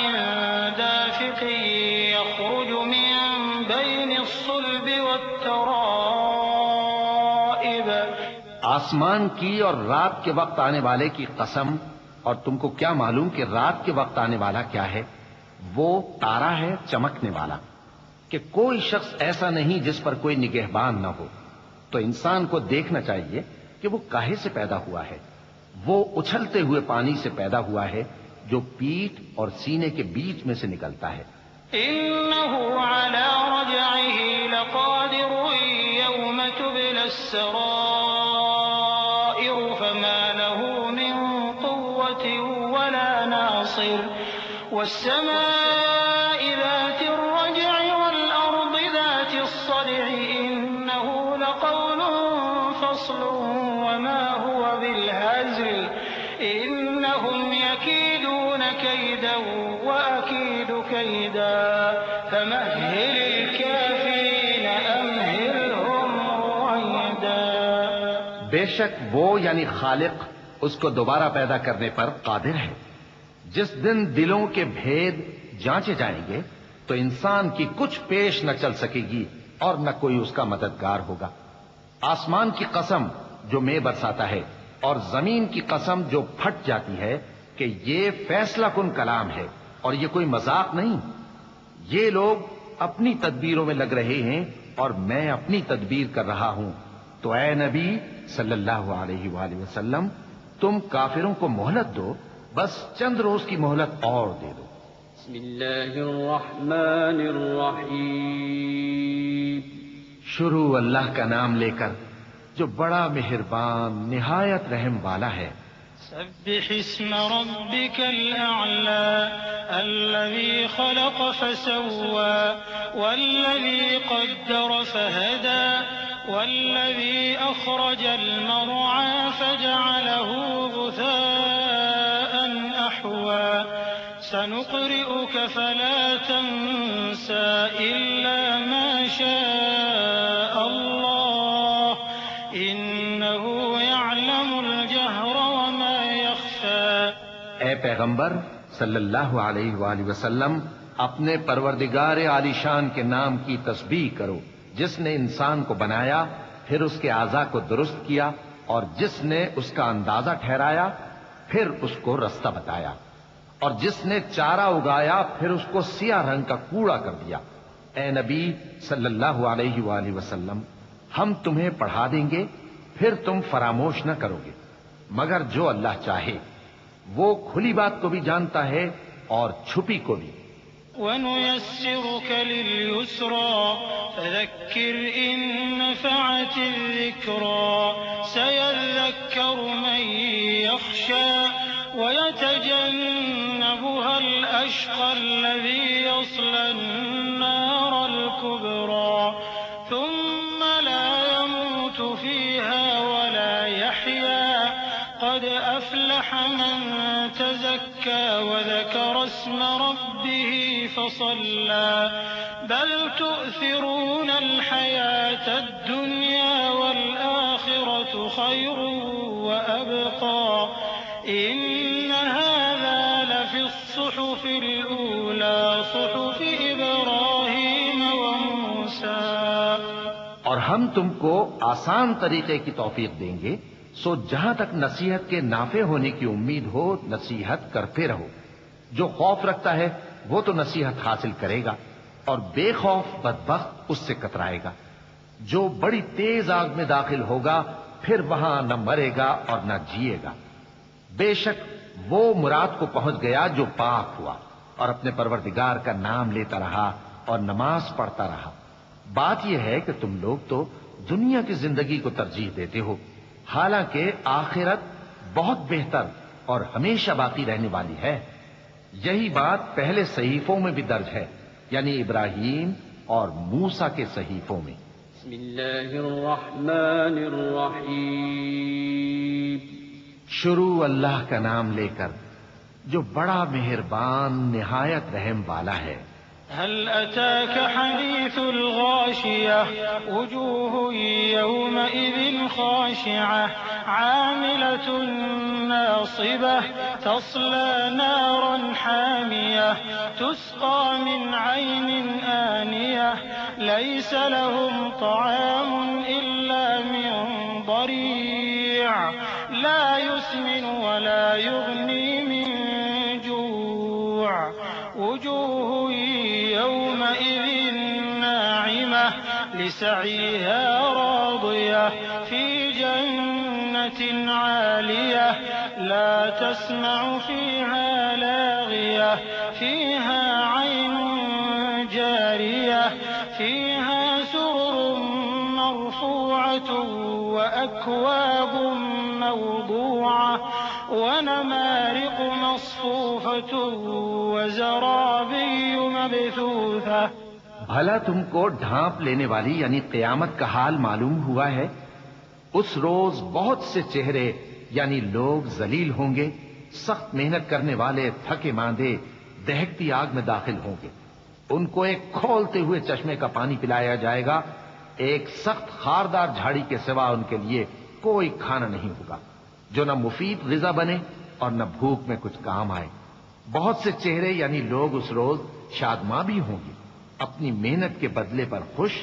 دافق يخرج من بين الصلب والترائب۔ آسمان کی اور رات کے وقت آنے والے کی قسم، اور تم کو کیا معلوم کہ رات کے وقت آنے والا کیا ہے؟ وہ تارا ہے چمکنے والا، کہ کوئی شخص ایسا نہیں جس پر کوئی نگہبان نہ ہو۔ تو انسان کو دیکھنا چاہیے کہ وہ کاہے سے پیدا ہوا ہے۔ وہ اچھلتے ہوئے پانی سے پیدا ہوا ہے جو پیٹھ اور سینے کے بیچ میں سے نکلتا ہے۔ إنه على رجعه لقادر يوم تبلى السرائر فما له من قوة ولا ناصر والسماء ذات الرجع والأرض ذات الصدع إنه لقول فصل وما هو بالهزل إنهم يكيدون كيدا وأكيد كيدا فمهل الكافرين أمهلهم رويدا۔ بے شک وہ یعنی خالق اس کو دوبارہ پیدا کرنے پر قادر ہے۔ جس دن دلوں کے بھید جانچے جائیں گے تو انسان کی کچھ پیش نہ چل سکے گی اور نہ کوئی اس کا مددگار ہوگا۔ آسمان کی قسم جو مے برساتا ہے اور زمین کی قسم جو پھٹ جاتی ہے کہ یہ فیصلہ کن کلام ہے اور یہ کوئی مذاق نہیں۔ یہ لوگ اپنی تدبیروں میں لگ رہے ہیں اور میں اپنی تدبیر کر رہا ہوں۔ تو اے نبی صلی اللہ علیہ وآلہ وسلم تم کافروں کو مہلت دو، بس چند روز کی مہلت اور دے دو۔ بسم اللہ الرحمن الرحیم۔ شروع اللہ کا نام لے کر جو بڑا مہربان نہایت رحم والا ہے۔ سبح اسم ربك الأعلى الذي خلق فسوى والذي قدر فهدى والذي أخرج المرعى فجعله غثاء أحوى سنقرئك فلا تنسى إلا ما شاء الله إنه يعلم الجهر وما يخفى. اے پیغمبر صلی اللہ علیہ وآلہ وسلم، اپنے پروردگار عالی شان کے نام کی تسبیح کرو، جس نے انسان کو بنایا، پھر اس کے اعضاء کو درست کیا، اور جس نے اس کا اندازہ ٹھہرایا، پھر اس کو رستہ بتایا، اور جس نے چارہ اگایا، پھر اس کو سیاہ رنگ کا کوڑا کر دیا. اے نبی صلی اللہ علیہ وآلہ وسلم، ہم تمہیں پڑھا دیں گے، پھر تم فراموش نہ کرو گے، مگر جو اللہ چاہے. وہ کھلی بات کو بھی جانتا ہے اور چھپی کو بھی. وَنُيَسِّرُكَ لِلْيُسْرَىٰ فَذَكِّرْ إِن نَّفَعَتِ الذِّكْرَىٰ سَيَذَّكَّرُ مَن يَخْشَىٰ وَيَتَجَنَّبُهَا الْأَشْقَى الَّذِي يَصْلَى النَّارَ الْكُبْرَىٰ ثُمَّ لَا يَمُوتُ فِيهَا وَلَا يَحْيَىٰ قَدْ أَفْلَحَ مَن تَزَكَّىٰ وَذَكَرَ اسْمَ رَبِّهِ فَصَلَّىٰ بَلْ تُؤْثِرُونَ الْحَيَاةَ الدُّنْيَا وَالْآخِرَةُ خَيْرٌ وَأَبْقَىٰ إِنَّ هَٰذَا لَفِي الصُّحُفِ الْأُولَىٰ صُحُفِ إِبْرَاهِيمَ وَمُوسَىٰ. اور ہم تم کو آسان طریقے کی توفیق دیں گے، سو جہاں تک نصیحت کے نافع ہونے کی امید ہو نصیحت کرتے رہو. جو خوف رکھتا ہے وہ تو نصیحت حاصل کرے گا، اور بے خوف بدبخت اس سے کترائے گا. جو بڑی تیز آگ میں داخل ہوگا پھر وہاں نہ مرے گا اور نہ جیے گا. بے شک وہ مراد کو پہنچ گیا جو پاک ہوا اور اپنے پروردگار کا نام لیتا رہا اور نماز پڑھتا رہا. بات یہ ہے کہ تم لوگ تو دنیا کی زندگی کو ترجیح دیتے ہو، حالانکہ آخرت بہت بہتر اور ہمیشہ باقی رہنے والی ہے. یہی بات پہلے صحیفوں میں بھی درج ہے، یعنی ابراہیم اور موسیٰ کے صحیفوں میں. بسم اللہ الرحمن الرحیم. شروع اللہ کا نام لے کر جو بڑا مہربان نہایت رحم والا ہے. هل أتاك حديث الغاشية وجوه يومئذ خاشعة عاملة ناصبة تصلى نارا حامية تسقى من عين آنية ليس لهم طعام إلا من ضريع لا يسمن ولا يغني من جوع وجوه يومئذ ناعمة لسعيها راضية في جنة عالية لا تسمع فيها لاغية فيها عين جارية فيها سرر مرفوعة وأكواب موضوعة ونمارق مصفوفة وزرابي مبثوثة. بھلا تم کو ڈھانپ لینے والی یعنی قیامت کا حال معلوم ہوا ہے؟ اس روز بہت سے چہرے یعنی لوگ ذلیل ہوں گے، سخت محنت کرنے والے تھکے ماندے دہکتی آگ میں داخل ہوں گے. ان کو ایک کھولتے ہوئے چشمے کا پانی پلایا جائے گا. ایک سخت خاردار جھاڑی کے سوا ان کے لیے کوئی کھانا نہیں ہوگا جو نہ مفید غذا بنے اور نہ بھوک میں کچھ کام آئے. بہت سے چہرے یعنی لوگ اس روز شادماں بھی ہوں گے، اپنی محنت کے بدلے پر خوش.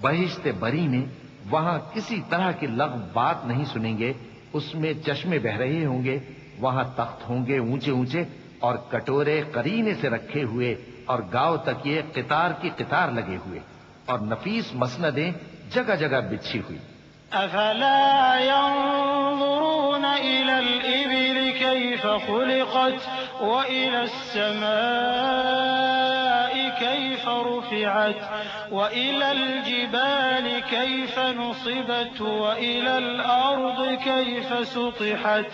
بہشت بری میں وہاں کسی طرح کی لغو بات نہیں سنیں گے. اس میں چشمے بہ رہے ہوں گے، وہاں تخت ہوں گے اونچے اونچے اور کٹورے قرینے سے رکھے ہوئے اور گاؤں تک یہ قطار کی قطار لگے ہوئے اور نفیس مسندیں جگہ جگہ بچھی ہوئی. أفلا ينظرون إلى الإبل كيف خلقت وإلى السماء كيف رفعت وإلى الجبال كيف نصبت وإلى الأرض كيف سطحت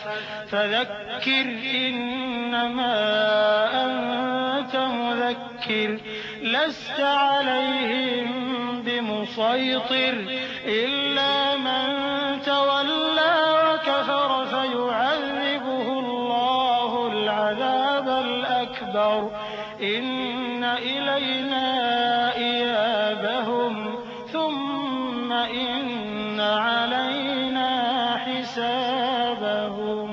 فذكر إنما أنت مذكر لست عليهم بمسيطر إلا من تولى وكفر فيعذبه الله العذاب الأكبر إن إلينا إيابهم ثم إن علينا حسابهم۔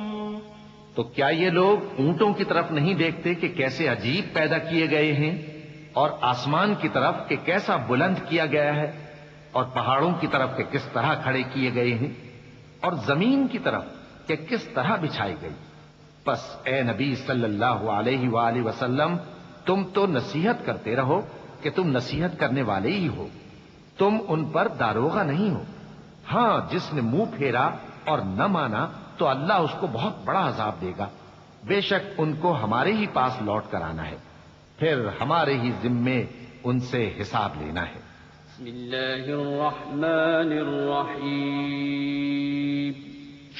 تو کیا یہ لوگ اونٹوں کی طرف نہیں دیکھتے کہ کیسے عجیب پیدا کیے گئے ہیں، اور آسمان کی طرف کہ کیسا بلند کیا گیا ہے، اور پہاڑوں کی طرف کہ کس طرح کھڑے کیے گئے ہیں، اور زمین کی طرف کہ کس طرح بچھائی گئی؟ بس اے نبی صلی اللہ علیہ وآلہ وسلم، تم تو نصیحت کرتے رہو کہ تم نصیحت کرنے والے ہی ہو، تم ان پر داروغہ نہیں ہو۔ ہاں، جس نے منہ پھیرا اور نہ مانا تو اللہ اس کو بہت بڑا عذاب دے گا۔ بے شک ان کو ہمارے ہی پاس لوٹ کر آنا ہے، پھر ہمارے ہی ذمے ان سے حساب لینا ہے۔ بسم اللہ الرحمن الرحیم۔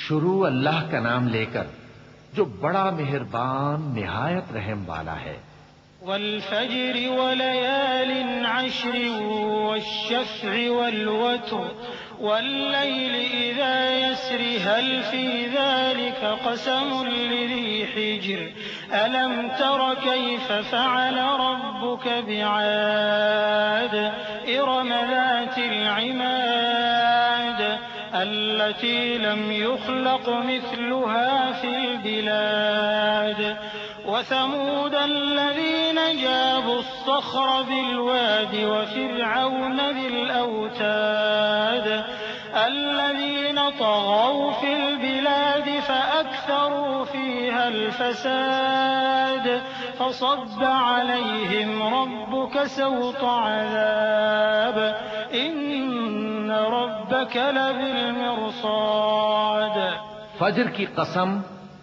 شروع اللہ کا نام لے کر جو بڑا مہربان نہایت رحم والا ہے۔ والفجر وليال عشر والشفع والوتر والليل إذا يسر هل في ذلك قسم لذي حجر ألم تر كيف فعل ربك بعاد إرم ذات العماد التي لم يخلق مثلها في البلاد وثمود الذين جابوا الصخر بالواد وفرعون ذي الأوتاد الذين طغوا في البلاد فأكثروا فيها الفساد فصب عليهم ربك سوط عذاب إن ربك لبالمرصاد۔ فجر کی قسم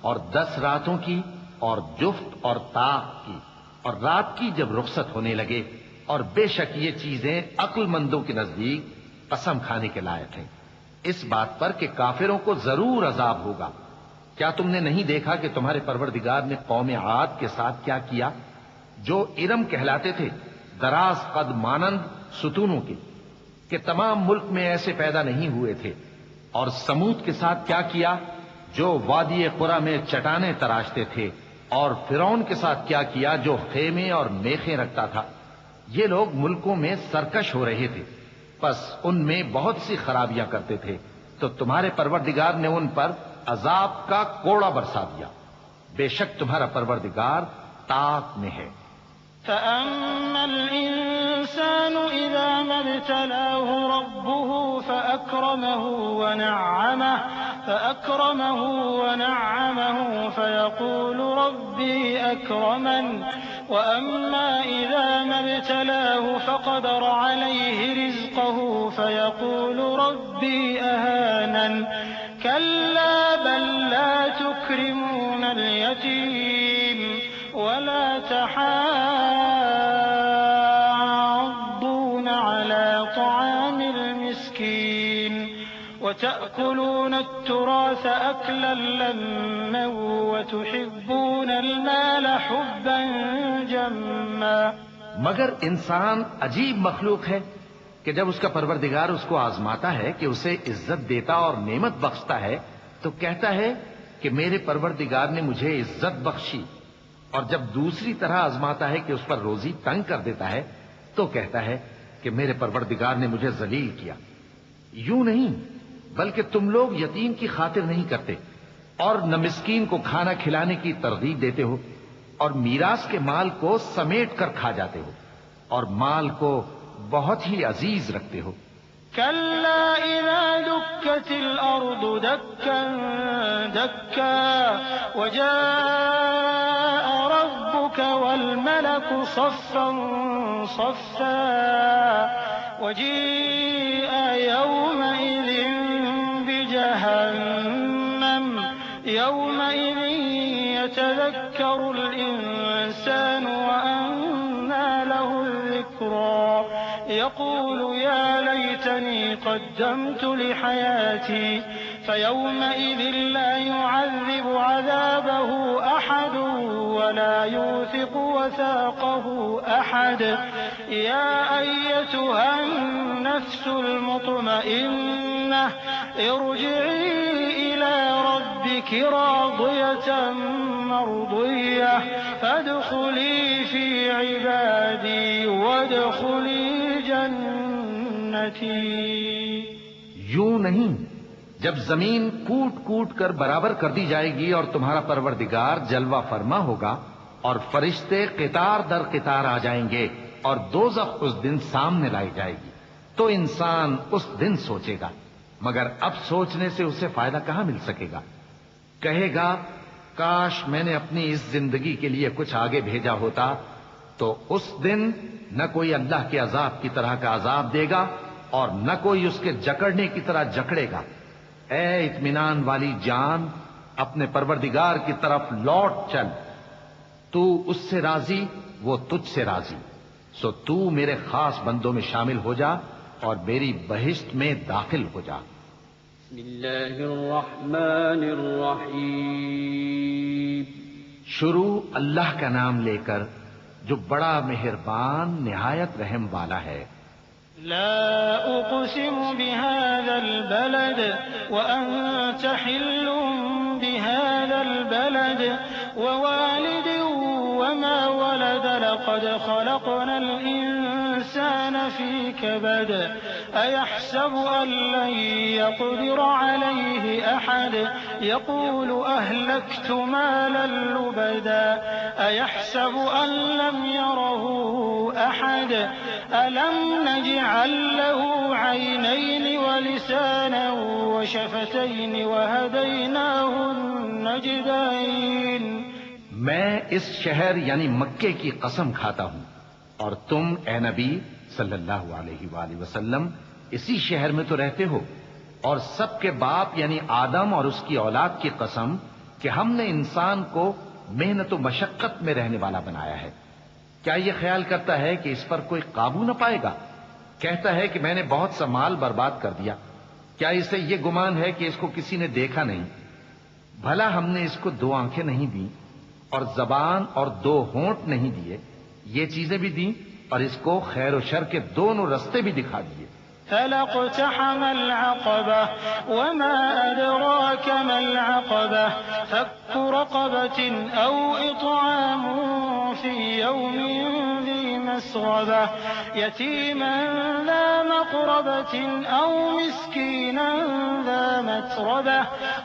اور 10 راتوں کی اور جفت اور طاق کی، اور رات کی جب رخصت ہونے لگے، اور بے شک یہ چیزیں عقل مندوں کے نزدیک قسم کھانے کے لائق ہیں، اس بات پر کہ کافروں کو ضرور عذاب ہوگا۔ کیا تم نے نہیں دیکھا کہ تمہارے پروردگار نے قوم عاد کے ساتھ کیا کیا، جو ارم کہلاتے تھے، دراز قد مانند ستونوں کے، کہ تمام ملک میں ایسے پیدا نہیں ہوئے تھے، اور سمود کے ساتھ کیا کیا، جو وادی قرا میں چٹانیں تراشتے تھے، اور فرعون کے ساتھ کیا کیا، جو خیمے اور میخیں رکھتا تھا۔ یہ لوگ ملکوں میں سرکش ہو رہے تھے، پس ان میں بہت سی خرابیاں کرتے تھے، تو تمہارے پروردگار نے ان پر عذاب کا کوڑا برسا دیا۔ بے شک تمہارا پروردگار طاق میں ہے۔ فأما الإنسان إذا ما ابتلاه ربه فأكرمه ونعمه فيقول ربي أكرمن وأما إذا ما ابتلاه فقدر عليه رزقه فيقول ربي أهانن كلا بل لا تكرمون اليتيم ولا تحاضون على طعام المسكين وتأكلون التراث أكلا لما وتحبون المال حبا جما۔ مگر انسان عجیب مخلوق ہے کہ جب اس کا پروردگار اس کو آزماتا ہے کہ اسے عزت دیتا اور نعمت بخشتا ہے تو کہتا ہے کہ میرے پروردگار نے مجھے عزت بخشی، اور جب دوسری طرح آزماتا ہے کہ اس پر روزی تنگ کر دیتا ہے تو کہتا ہے کہ میرے پروردگار نے مجھے ذلیل کیا۔ یوں نہیں، بلکہ تم لوگ یتیم کی خاطر نہیں کرتے، اور نہ مسکین کو کھانا کھلانے کی ترغیب دیتے ہو، اور میراث کے مال کو سمیٹ کر کھا جاتے ہو، اور مال کو بہت ہی عزیز رکھتے ہو۔ كلا إذا دكت الأرض دكا دكا وجاء ربك والملك صفا صفا وجيء يومئذ بجهنم يومئذ يتذكر الإنسان وأنى له الذكرى يقول يا ليتني قدمت لحياتي فيومئذ لا يعذب عذابه أحد ولا يوثق وثاقه أحد يا أيتها النفس المطمئنة ارجعي إلى ربك راضية مرضية فادخلي في عبادي وادخلي جنتي. یوں نہیں، جب زمین کوٹ کوٹ کر برابر کر دی جائے گی اور تمہارا پروردگار جلوہ فرما ہوگا اور فرشتے قطار در قطار آ جائیں گے اور دوزخ اس دن سامنے لائی جائے گی، تو انسان اس دن سوچے گا، مگر اب سوچنے سے اسے فائدہ کہاں مل سکے گا؟ کہے گا کاش میں نے اپنی اس زندگی کے لیے کچھ آگے بھیجا ہوتا، تو اس دن نہ کوئی اللہ کے عذاب کی طرح کا عذاب دے گا اور نہ کوئی اس کے جکڑنے کی طرح جکڑے گا. اے اطمینان والی جان، اپنے پروردگار کی طرف لوٹ چل، تو اس سے راضی وہ تجھ سے راضی، سو تو میرے خاص بندوں میں شامل ہو جا اور میری بہشت میں داخل ہو جا. بسم اللہ الرحمن الرحیم. شروع اللہ کا نام لے کر جو بڑا مہربان نہایت رحم والا ہے. لا أقسم بهذا البلد وأنت حل بهذا البلد ووالد وما ولد لقد خلقنا الإنسان في كبد أيحسب أن لن يقدر عليه أحد يقول أهلكت مالا لبدا أيحسب أن لم يره أحد ألم نجعل له عينين ولسانا وشفتين وهديناه النجدين. میں اس شہر یعنی مکے کی قسم کھاتا ہوں، اور تم اے نبی صلی اللہ علیہ وآلہ وسلم اسی شہر میں تو رہتے ہو، اور سب کے باپ یعنی آدم اور اس کی اولاد کی قسم کہ ہم نے انسان کو محنت و مشقت میں رہنے والا بنایا ہے. کیا یہ خیال کرتا ہے کہ اس پر کوئی قابو نہ پائے گا؟ کہتا ہے کہ میں نے بہت سا مال برباد کر دیا. کیا اسے یہ گمان ہے کہ اس کو کسی نے دیکھا نہیں؟ بھلا ہم نے اس کو 2 آنکھیں نہیں دی اور زبان اور 2 ہونٹ نہیں دیے؟ یہ چیزیں بھی دیں اور اس کو خیر و شر کے دونوں رستے بھی دکھا دیے. فلاقتحم العقبة وما أدراك ما العقبة فك رقبة أو إطعام في يوم ذي مسغبة يتيما ذا مقربة أو مسكينا ذا متربة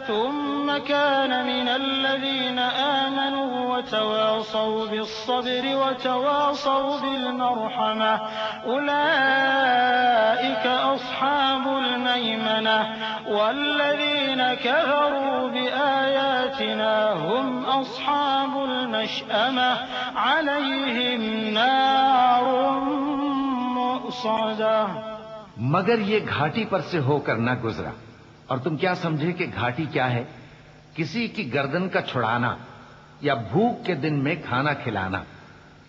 ثم كان من الذين آمنوا وتواصوا بالصبر وتواصوا بالمرحمة أولئك أصحاب الميمنة والذين كفروا بآياتنا هم أصحاب المشأمة عليهم نار مؤصدة. مگر یہ گھاٹی پر سے ہو کر نہ گزرا، اور تم کیا سمجھے کہ گھاٹی کیا ہے؟ کسی کی گردن کا چھڑانا یا بھوک کے دن میں کھانا کھلانا،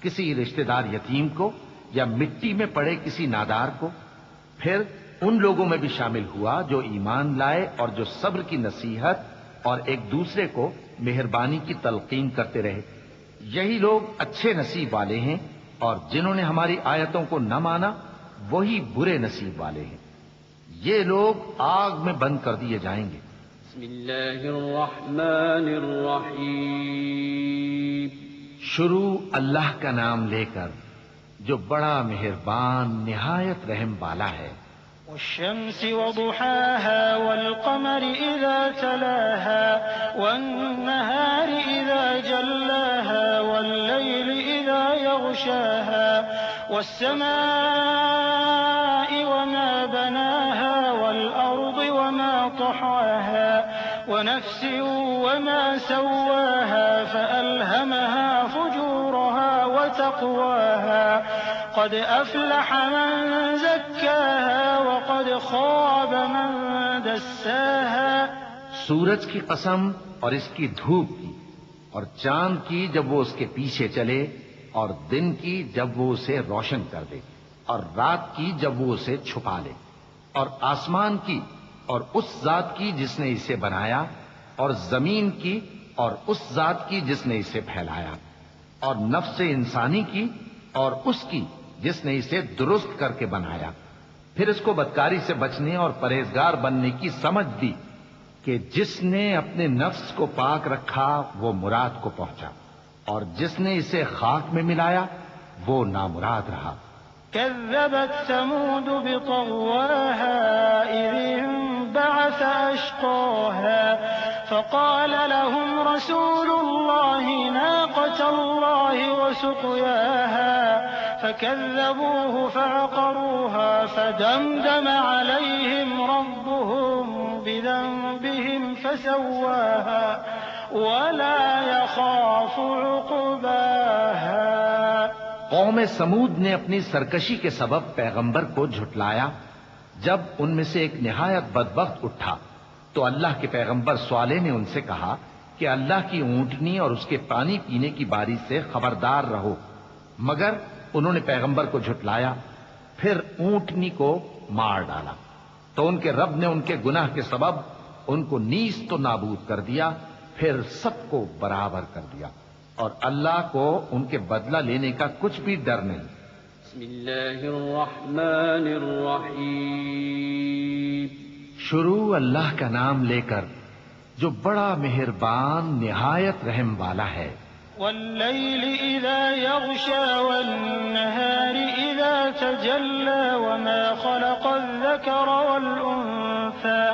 کسی رشتہ دار یتیم کو یا مٹی میں پڑے کسی نادار کو. پھر ان لوگوں میں بھی شامل ہوا جو ایمان لائے اور جو صبر کی نصیحت اور ایک دوسرے کو مہربانی کی تلقین کرتے رہے. یہی لوگ اچھے نصیب والے ہیں، اور جنہوں نے ہماری آیتوں کو نہ مانا وہی برے نصیب والے ہیں. یہ لوگ آگ میں بند کر دیے جائیں گے. بسم اللہ الرحمن الرحیم. شروع اللہ کا نام لے کر جو بڑا مہربان نہایت رحم والا ہے. والشمس وضحاها والقمر إذا تلاها والنهار إذا جلاها والليل إذا يغشاها والسماء وما بناها والأرض وما طحاها ونفس وما سواها فألهمها فجورها وتقواها قد أفلح من زكاها وقد خاب من دساها. سورج کی قسم اور اس کی دھوپ کی، اور چاند کی جب وہ اس کے پیچھے چلے، اور دن کی جب وہ اسے روشن کر دے، اور رات کی جب وہ اسے چھپا لے، اور آسمان کی اور اس ذات کی جس نے اسے بنایا، اور زمین کی اور اس ذات کی جس نے اسے پھیلایا. اور نفس انسانی کی اور اس کی جس نے اسے درست کر کے بنایا. پھر اس کو بدکاری سے بچنے اور پرہیزگار بننے کی سمجھ دی کہ جس نے اپنے نفس کو پاک رکھا وہ مراد کو پہنچا، اور جس نے اسے خاک میں ملایا وہ نامراد رہا. كذبت ثمود بطغواها إذ انبعث أشقاها فقال لهم رسول الله ناقة الله وسقياها فكذبوه فعقروها فدمدم عليهم ربهم بذنبهم فسواها ولا يخاف عقباها. قوم سمود نے اپنی سرکشی کے سبب پیغمبر کو جھٹلایا. جب ان میں سے ایک نہایت بدبخت اٹھا تو اللہ کے پیغمبر صالح نے ان سے کہا کہ اللہ کی اونٹنی اور اس کے پانی پینے کی باری سے خبردار رہو. مگر انہوں نے پیغمبر کو جھٹلایا، پھر اونٹنی کو مار ڈالا تو ان کے رب نے ان کے گناہ کے سبب ان کو نیست و نابود کر دیا، پھر سب کو برابر کر دیا، اور اللہ کو ان کے بدلہ لینے کا کچھ بھی ڈر نہیں. بسم اللہ الرحمن الرحیم. شروع اللہ کا نام لے کر جو بڑا مہربان نہایت رحم والا ہے. والليل إذا يغشى والنهار إذا تجلى وما خلق الذكر والأنثى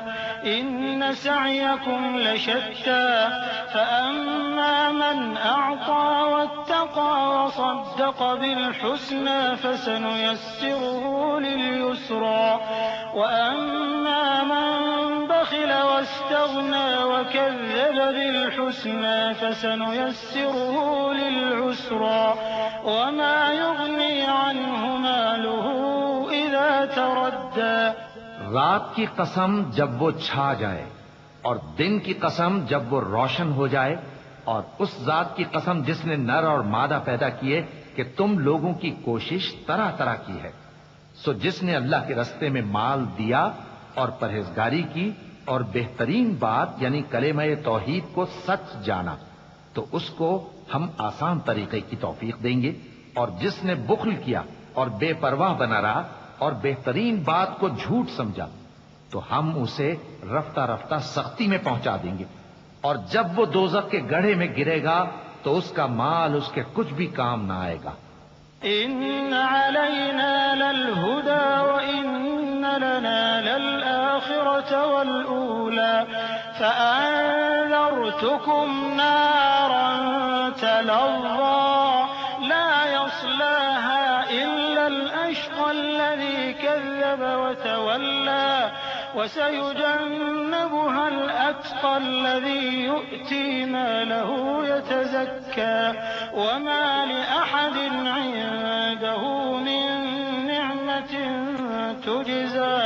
إن سعيكم لشتى فأما من أعطى واتقى وصدق بالحسنى فسنيسره لليسرى وأما من بخل واستغنى وكذب بالحسنى فسنيسره للعسرى وما يغني عنه ماله إذا تردى. رات کی قسم جب وہ چھا جائے اور دن کی قسم جب وہ روشن ہو جائے، اور اس ذات کی قسم جس نے نر اور مادہ پیدا کیے کہ تم لوگوں کی کوشش طرح طرح کی ہے. سو جس نے اللہ کے رستے میں مال دیا اور پرہیزگاری کی اور بہترین بات یعنی کلمہ توحید کو سچ جانا تو اس کو ہم آسان طریقے کی توفیق دیں گے، اور جس نے بخل کیا اور بے پرواہ بنا رہا اور بہترین بات کو جھوٹ سمجھا تو ہم اسے رفتہ رفتہ سختی میں پہنچا دیں گے، اور جب وہ دوزخ کے گڑھے میں گرے گا تو اس کا مال اس کے کچھ بھی کام نہ آئے گا. إن علينا للهدى وإن لنا للآخرة والأولى فأنذرتكم نارا تلظى لا يصلاها إلا الأشقى الذي كذب وتولى وسيجنبها الأتقى الذي يؤتي ماله يتزكى وما لأحد عنده من نعمة تجزى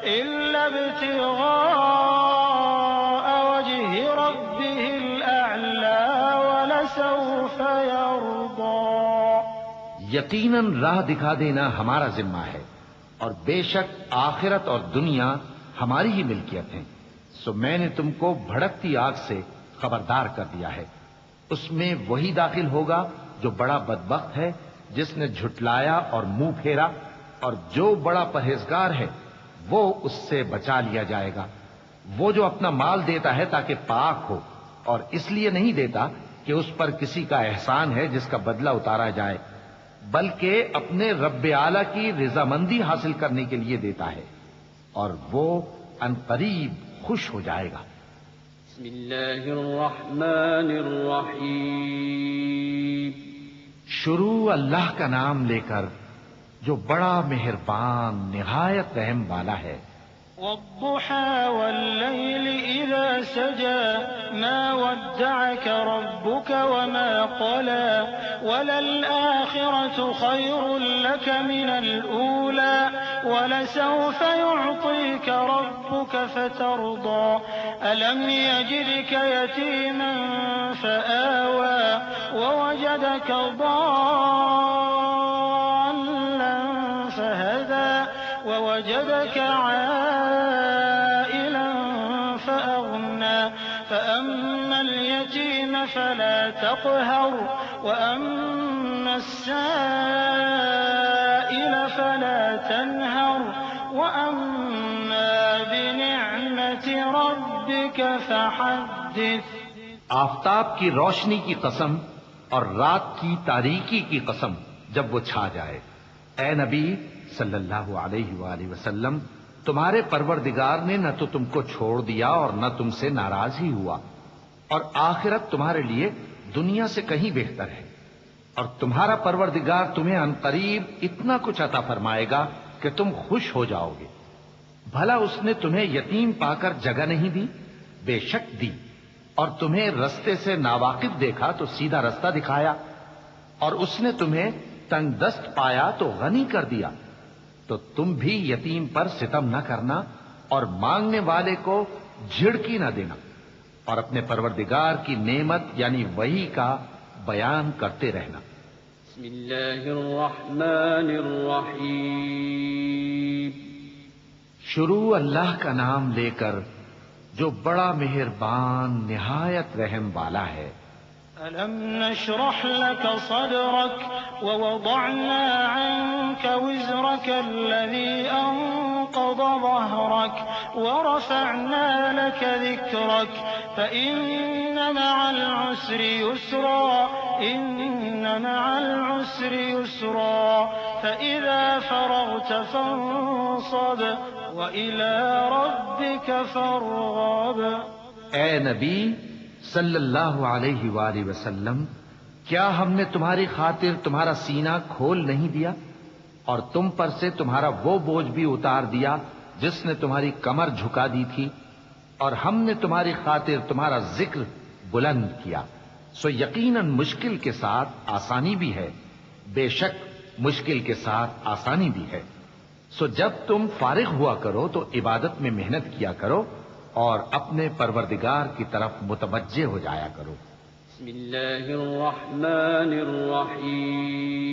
إلا ابتغاء وجه ربه الأعلى ولسوف يرضى. یقیناً راہ دکھا دینا ہمارا ذمہ ہے، اور بے شک آخرت اور دنیا ہماری ہی ملکیت ہیں. سو میں نے تم کو بھڑکتی آگ سے خبردار کر دیا ہے. اس میں وہی داخل ہوگا جو بڑا بدبخت ہے، جس نے جھٹلایا اور منہ پھیرا، اور جو بڑا پرہیزگار ہے وہ اس سے بچا لیا جائے گا. وہ جو اپنا مال دیتا ہے تاکہ پاک ہو، اور اس لیے نہیں دیتا کہ اس پر کسی کا احسان ہے جس کا بدلہ اتارا جائے، بلکہ اپنے رب اعلیٰ کی رضامندی حاصل کرنے کے لیے دیتا ہے، اور وہ عنقریب خوش ہو جائے گا. بسم اللہ الرحمن الرحیم. شروع اللہ کا نام لے کر جو بڑا مہربان نہایت رحم والا ہے. والضحى والليل إذا سجى ما ودعك ربك وما قلى وللآخرة خير لك من الأولى ولسوف يعطيك ربك فترضى ألم يجدك يتيما فآوى ووجدك ضالا فهدى ووجدك عائلا فأغنى فأما اليتيم فلا تقهر وأما السائل فلا تنهر وأما بنعمة ربك فحدث. آفتاب کی روشنی کی قسم اور رات کی تاریکی کی قسم جب وہ چھا جائے. اے نبی صلی اللہ علیہ وآلہ وسلم، تمہارے پروردگار نے نہ تو تم کو چھوڑ دیا اور نہ تم سے ناراض ہی ہوا، اور آخرت تمہارے لیے دنیا سے کہیں بہتر ہے، اور تمہارا پروردگار تمہیں عنقریب اتنا کچھ عطا فرمائے گا کہ تم خوش ہو جاؤ گے. بھلا اس نے تمہیں یتیم پا کر جگہ نہیں دی؟ بے شک دی. اور تمہیں رستے سے ناواقف دیکھا تو سیدھا رستہ دکھایا، اور اس نے تمہیں تنگ دست پایا تو غنی کر دیا. تو تم بھی یتیم پر ستم نہ کرنا اور مانگنے والے کو جھڑکی نہ دینا، اور اپنے پروردگار کی نعمت یعنی وحی کا بیان کرتے رہنا. بسم اللہ الرحمن الرحیم. شروع اللہ کا نام لے کر جو بڑا مہربان نہایت رحم والا ہے. ألم نشرح لك صدرك ووضعنا عنك وزرك الذي أنقض ظهرك ورفعنا لك ذكرك فإن مع العسر يسرا إن مع العسر يسرا فإذا فرغت فانصب وإلى ربك فارغب. اے نبی صلی اللہ علیہ وآلہ وسلم، کیا ہم نے تمہاری خاطر تمہارا سینہ کھول نہیں دیا اور تم پر سے تمہارا وہ بوجھ بھی اتار دیا جس نے تمہاری کمر جھکا دی تھی، اور ہم نے تمہاری خاطر تمہارا ذکر بلند کیا. سو یقیناً مشکل کے ساتھ آسانی بھی ہے، بے شک مشکل کے ساتھ آسانی بھی ہے. سو جب تم فارغ ہوا کرو تو عبادت میں محنت کیا کرو اور اپنے پروردگار کی طرف متوجہ ہو جایا کرو. بسم اللہ الرحمن الرحیم.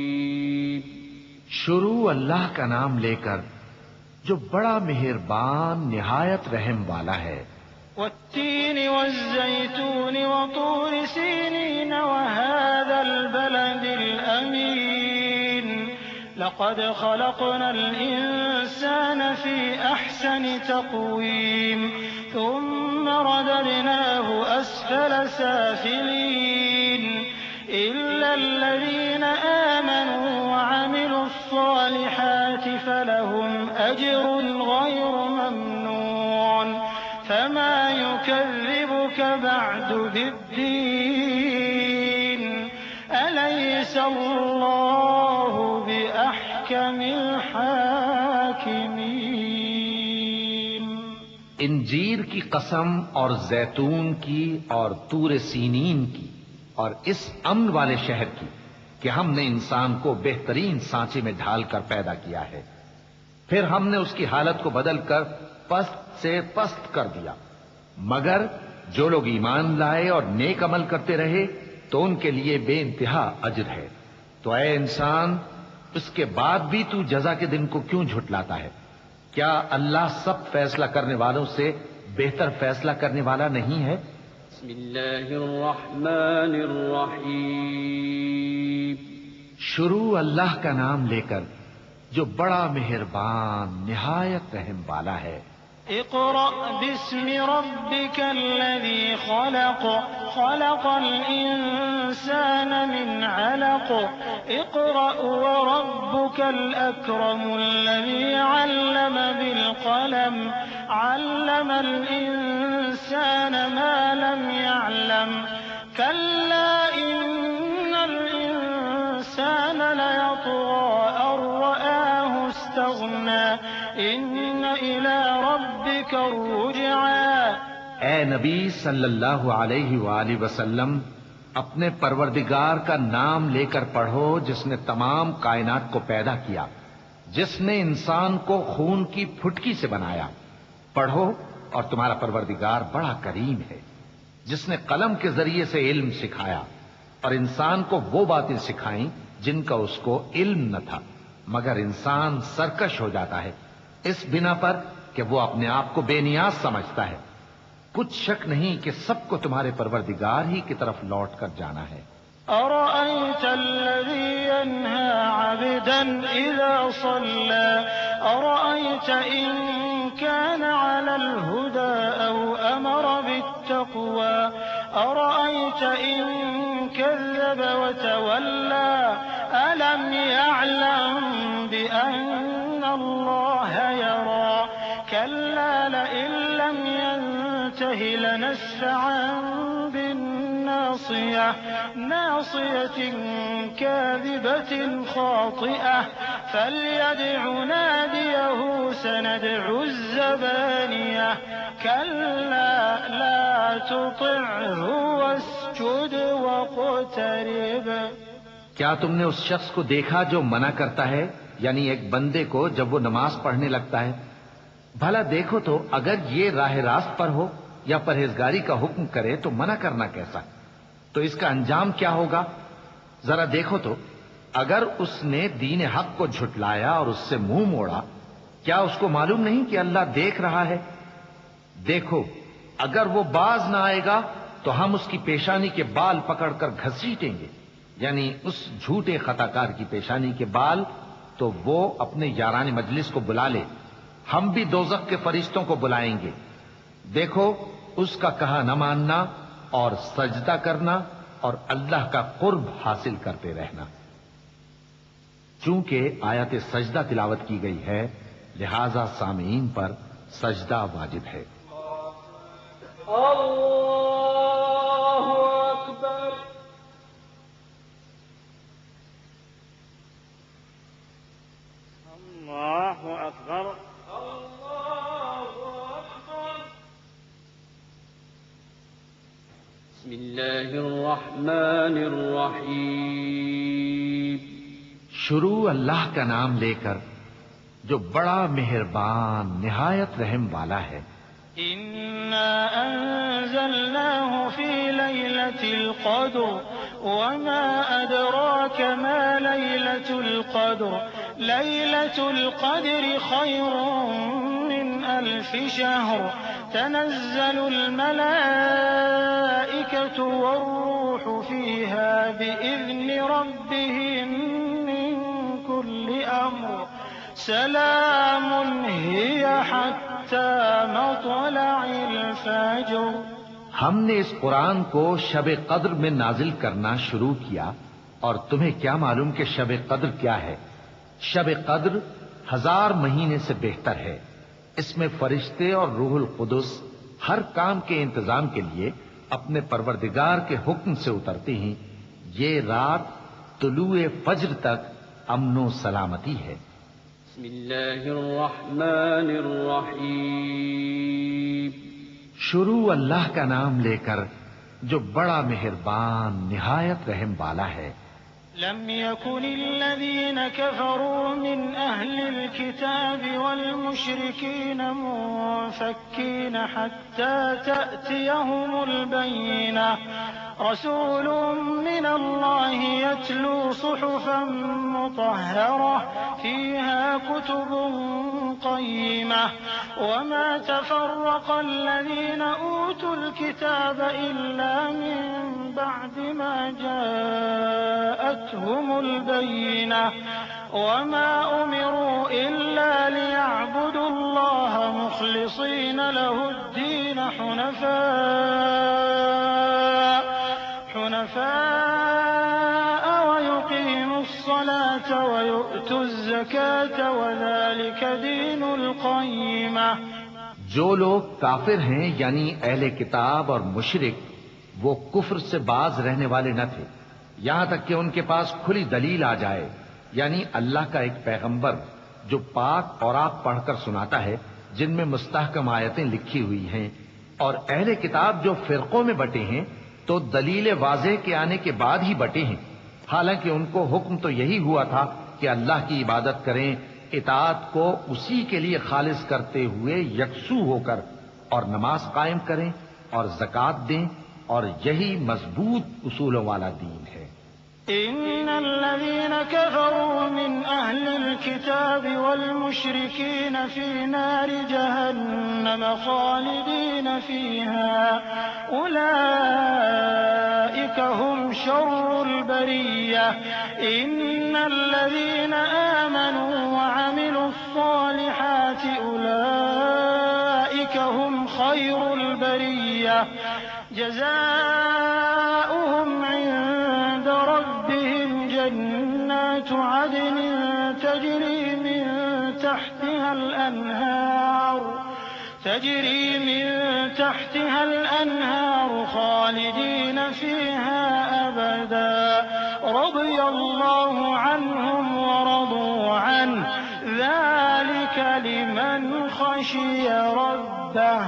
شروع اللہ کا نام لے کر جو بڑا مہربان نہایت رحم والا ہے. والتين والزيتون وطور سينين وهذا البلد الأمين لقد خلقنا الإنسان في أحسن تقويم ثم رددناه أسفل سافلين إلا الذين آمنوا وعملوا الصالحات فلهم أجر غير ممنون فما يكذبك بعد بالدين أليس الله بأحكم الحاكمين. انجیر کی قسم اور زیتون کی اور طور سینین کی اور اس امن والے شہر کی کہ ہم نے انسان کو بہترین سانچے میں ڈھال کر پیدا کیا ہے، پھر ہم نے اس کی حالت کو بدل کر پست سے پست کر دیا، مگر جو لوگ ایمان لائے اور نیک عمل کرتے رہے تو ان کے لیے بے انتہا اجر ہے. تو اے انسان، اس کے بعد بھی تو جزا کے دن کو کیوں جھٹلاتا ہے؟ کیا اللہ سب فیصلہ کرنے والوں سے بہتر فیصلہ کرنے والا نہیں ہے؟ بسم اللہ الرحمن الرحیم. شروع اللہ کا نام لے کر جو بڑا مہربان نہایت رحم والا ہے. اقرأ باسم ربك الذي خلق خلق الإنسان من علق اقرأ وربك الأكرم الذي علم بالقلم علم الإنسان ما لم يعلم كلا إن الإنسان ليطغى أن رآه استغنى إن إلى ربك الرجعى. اے نبی صلی اللہ علیہ وآلہ وسلم، اپنے پروردگار کا نام لے کر پڑھو جس نے تمام کائنات کو پیدا کیا، جس نے انسان کو خون کی پھٹکی سے بنایا. پڑھو اور تمہارا پروردگار بڑا کریم ہے، جس نے قلم کے ذریعے سے علم سکھایا اور انسان کو وہ باتیں سکھائیں جن کا اس کو علم نہ تھا، مگر انسان سرکش ہو جاتا ہے اس بنا پر کہ وہ اپنے آپ کو بے نیاز سمجھتا ہے. کچھ شک نہیں کہ سب کو تمہارے پروردگار ہی کی طرف لوٹ کر جانا ہے۔ أرأيت الذي ينهى عبدا إذا صلى أرأيت إن كان على الهدى أو أمر بالتقوى أرأيت إن كذب وتولى ألم يعلم بأن الله يرى كلا لئن لم ينته لنسفعا بالناصية ناصية كاذبة خاطئة فليدع ناديه سندع الزبانية كلا لا تطعه واسجد واقترب۔ کیا تم نے اس شخص کو دیکھا جو منع کرتا ہے، یعنی ایک بندے کو جب وہ نماز پڑھنے لگتا ہے؟ بھلا دیکھو تو اگر یہ راہ راست پر ہو یا پرہیزگاری کا حکم کرے تو منع کرنا کیسا؟ تو اس کا انجام کیا ہوگا؟ ذرا دیکھو تو اگر اس نے دین حق کو جھٹلایا اور اس سے منہ موڑا، کیا اس کو معلوم نہیں کہ اللہ دیکھ رہا ہے؟ دیکھو اگر وہ باز نہ آئے گا تو ہم اس کی پیشانی کے بال پکڑ کر گھسیٹیں گے، یعنی اس جھوٹے خطا کار کی پیشانی کے بال، تو وہ اپنے یاران مجلس کو بلا لے، ہم بھی دوزخ کے فرشتوں کو بلائیں گے۔ دیکھو اس کا کہا نہ ماننا اور سجدہ کرنا اور اللہ کا قرب حاصل کرتے رہنا۔ چونکہ آیت سجدہ تلاوت کی گئی ہے لہذا سامعین پر سجدہ واجب ہے۔ اللہ اکبر۔ اللہ اکبر۔ بسم اللہ الرحمن الرحیم۔ شروع اللہ کا نام لے کر جو بڑا مہربان نہایت رحم والا ہے۔ إنا أنزلناه في ليلة القدر وما أدراك ما ليلة القدر ليلة القدر خير من 1000 شهر تنزل الملائكة والروح فيها بإذن ربهم من كل أمر سلام هي حتى مطلع الفجر۔ ہم نے اس قرآن کو شب قدر میں نازل کرنا شروع کیا، اور تمہیں کیا معلوم کہ شب قدر کیا ہے؟ شب قدر 1000 مہینے سے بہتر ہے۔ اس میں فرشتے اور روح القدس ہر کام کے انتظام کے لیے اپنے پروردگار کے حکم سے اترتے ہیں۔ یہ رات طلوع فجر تک امن و سلامتی ہے۔ بسم اللہ الرحمن الرحیم۔ شروع اللہ کا نام لے کر جو بڑا مہربان نہایت رحم والا ہے۔ لم يكن الذين كفروا من أهل الكتاب والمشركين منفكين حتى تأتيهم البينة رسول من الله يتلو صحفا مطهرة فيها كتب قيمة وما تفرق الذين أوتوا الكتاب إلا من بعد ما جاءتهم البينة وما أمروا إلا ليعبدوا الله مخلصين له الدين حنفاء ويقيموا الصلاة ويؤتوا الزكاة وذلك دين القيمة۔ جو لوگ کافر ہیں یعنی اہل کتاب اور مشرک، وہ کفر سے باز رہنے والے نہ تھے یہاں تک کہ ان کے پاس کھلی دلیل آ جائے، یعنی اللہ کا ایک پیغمبر جو پاک اور آپ پڑھ کر سناتا ہے جن میں مستحکم آیتیں لکھی ہوئی ہیں، اور اہل کتاب جو فرقوں میں بٹے ہیں تو دلیل واضح کے آنے کے بعد ہی بٹے ہیں، حالانکہ ان کو حکم تو یہی ہوا تھا کہ اللہ کی عبادت کریں، اطاعت کو اسی کے لیے خالص کرتے ہوئے یکسو ہو کر، اور نماز قائم کریں اور زکوٰۃ دیں، اور یہی مضبوط اصولوں والا دین ہے۔ إن الذين كفروا من أهل الكتاب والمشركين في نار جهنم خالدين فيها أولئك هم شر البرية إن الذين آمنوا وعملوا الصالحات أولئك هم خير البرية جزاؤهم عند ربهم جنات عدن تجري من تحتها الأنهار خالدين فيها أبدا رضي الله عنهم ورضوا عنه ذلك لمن خشي ربه.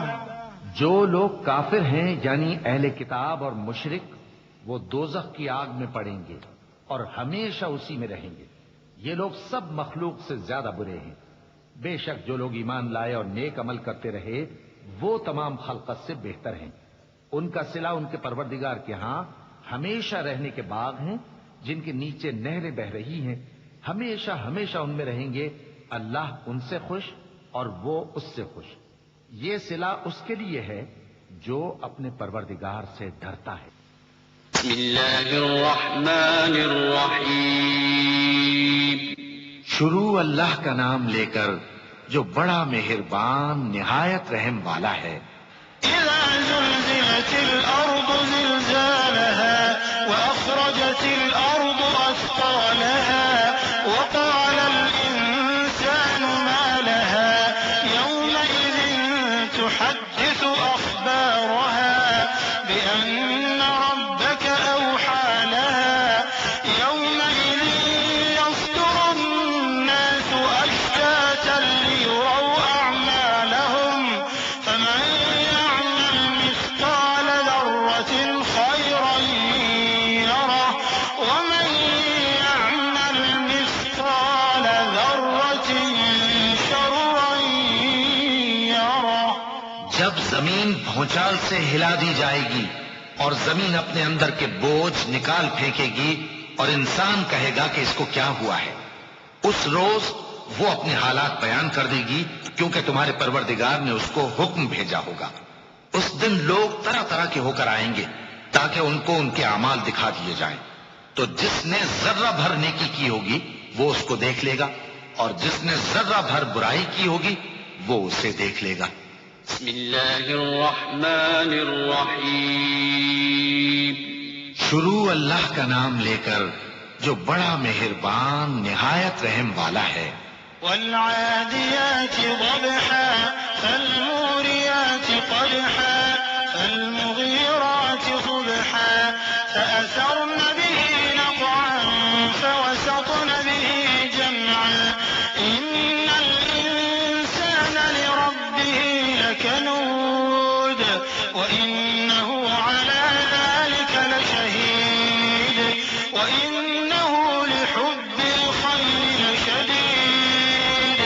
جو لوگ کافر ہیں یعنی اہل کتاب اور مشرک وہ دوزخ کی آگ میں پڑیں گے اور ہمیشہ اسی میں رہیں گے. یہ لوگ سب مخلوق سے زیادہ برے ہیں. بے شک جو لوگ ایمان لائے اور نیک عمل کرتے رہے وہ تمام خلقت سے بہتر ہیں. ان کا صلہ ان کے پروردگار کے ہاں ہمیشہ رہنے کے باغ ہیں جن کے نیچے نہریں بہ رہی ہیں. ہمیشہ ہمیشہ ان میں رہیں گے. اللہ ان سے خوش اور وہ اس سے خوش. یہ صلہ اس کے لیے ہے جو اپنے پروردگار سے ڈرتا ہے. بسم اللہ الرحمن الرحیم. شروع اللہ کا نام لے کر جو بڑا مہربان نہایت رحم والا ہے. إذا زلزلت الأرض زلزالها وأخرجت الأرض أثقالها وقال الإنسان ما لها يومئذ تحدث أخبارها بأن ربك أوحى لها يومئذ يصدر الناس أشتاتا ليروا أعمالهم فمن يعمل مثقال ذرة خيرا يره ومن يعمل مثقال ذرة شرا يره. جب زمین بھونچال سے ہلا دی جائے گی اور زمین اپنے اندر کے بوجھ نکال پھینکے گی اور انسان کہے گا کہ اس کو کیا ہوا ہے. اس روز وہ اپنے حالات بیان کر دے گی کیونکہ تمہارے پروردگار نے اس کو حکم بھیجا ہوگا. اس دن لوگ طرح طرح کے ہو کر آئیں گے تاکہ ان کو ان کے اعمال دکھا دیے جائیں. تو جس نے ذرہ بھر نیکی کی ہوگی وہ اس کو دیکھ لے گا اور جس نے ذرہ بھر برائی کی ہوگی وہ اسے دیکھ لے گا. بسم اللہ الرحمن الرحیم. شروع اللہ کا نام لے کر جو بڑا مہربان نہایت رحم والا ہے. والعاديات ضبحا فالموريات قدحا فالمغيرات صبحا فأثرن به نقعا فوسطن به جمعا إن الإنسان لربه لكنود وإنه على ذلك لشهيد وإنه لحب الخير لشديد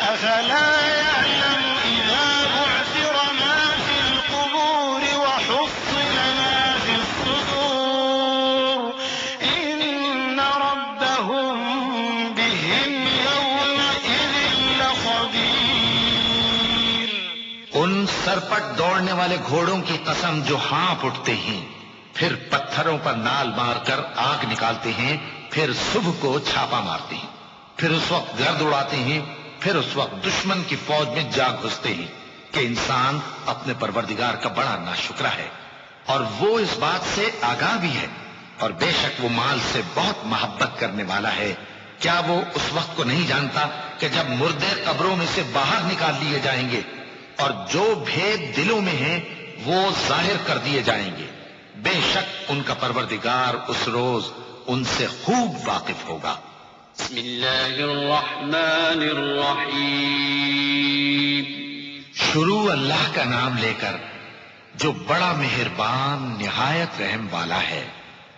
أفلا يعلم إذا بعثر ما في القبور وحصل ما في الصدور إن ربهم بهم يومئذ لخبير. ان سرپٹ دوڑنے والے گھوڑوں کی قسم جو ہانپ اٹھتے ہیں پھر پتھروں پر نال مار کر آگ نکالتے ہیں پھر صبح کو چھاپا مارتے ہیں پھر اس وقت گرد اڑاتے ہیں پھر اس وقت دشمن کی فوج میں جا گھستے ہیں کہ انسان اپنے پروردگار کا بڑا ناشکرا ہے اور وہ اس بات سے آگاہ بھی ہے اور بے شک وہ مال سے بہت محبت کرنے والا ہے. کیا وہ اس وقت کو نہیں جانتا کہ جب مردے قبروں میں سے باہر نکال لیے جائیں گے اور جو بھید دلوں میں ہیں وہ ظاہر کر دیے جائیں گے. بے شک ان کا پروردگار اس روز ان سے خوب واقف ہوگا. بسم اللہ الرحمن الرحیم. شروع اللہ کا نام لے کر جو بڑا مہربان نہایت رحم والا ہے.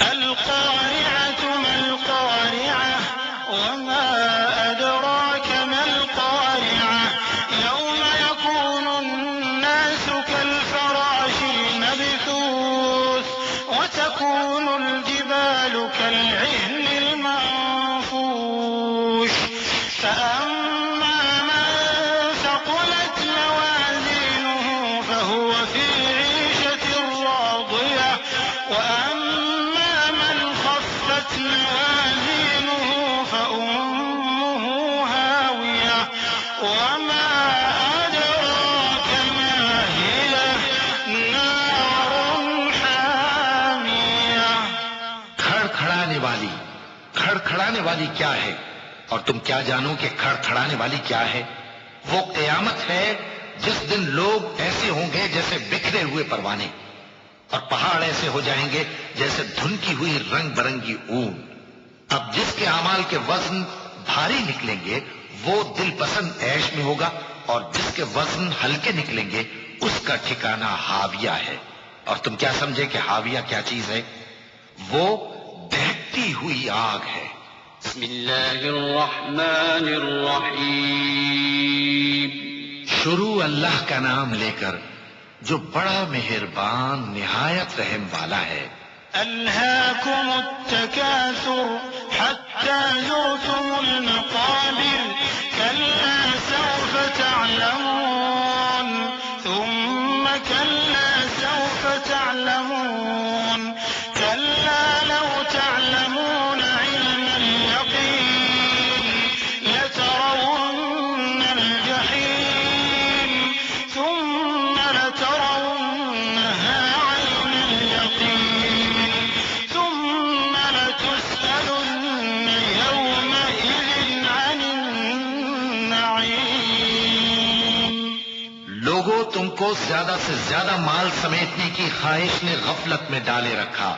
القارعة ما القارعة وما أدراك ما القارعة يوم يكون الناس كالفراش المبثوث وتكون الجبال كالعهن موازينه فأمه هاوية وما أدراك ما هي نار حامية کھڑکھڑانے والی کیا ہے؟ اور تم کیا جانو کہ کھڑکھڑانے والی کیا ہے؟ وہ قیامت ہے جس دن لوگ ایسے ہوں گے جیسے بکھرے ہوئے پروانے، اور پہاڑ ایسے ہو جائیں گے جیسے دھنکی ہوئی رنگ برنگی اون۔ اب جس کے اعمال کے وزن بھاری نکلیں گے وہ دل پسند عیش میں ہوگا، اور جس کے وزن ہلکے نکلیں گے اس کا ٹھکانہ ہاویہ ہے۔ اور تم کیا سمجھے کہ ہاویہ کیا چیز ہے؟ وہ دہتی ہوئی آگ ہے۔ بسم اللہ الرحمن الرحیم۔ شروع اللہ کا نام لے کر جو بڑا مہربان نہایت رحم والا ہے۔ ألهاكم التكاثر حتى زرتم المقابر كلا سوف تعلمون ثم كلا سوف تعلمون كلا لو تعلمون علم اليقين لترون الجحيم ثم لترونها عين اليقين ثم لتسألن يومئذ عن النعيم۔ لوگوں تم کو زیادہ سے زیادہ مال سمیٹنے کی خواہش نے غفلت میں ڈالے رکھا،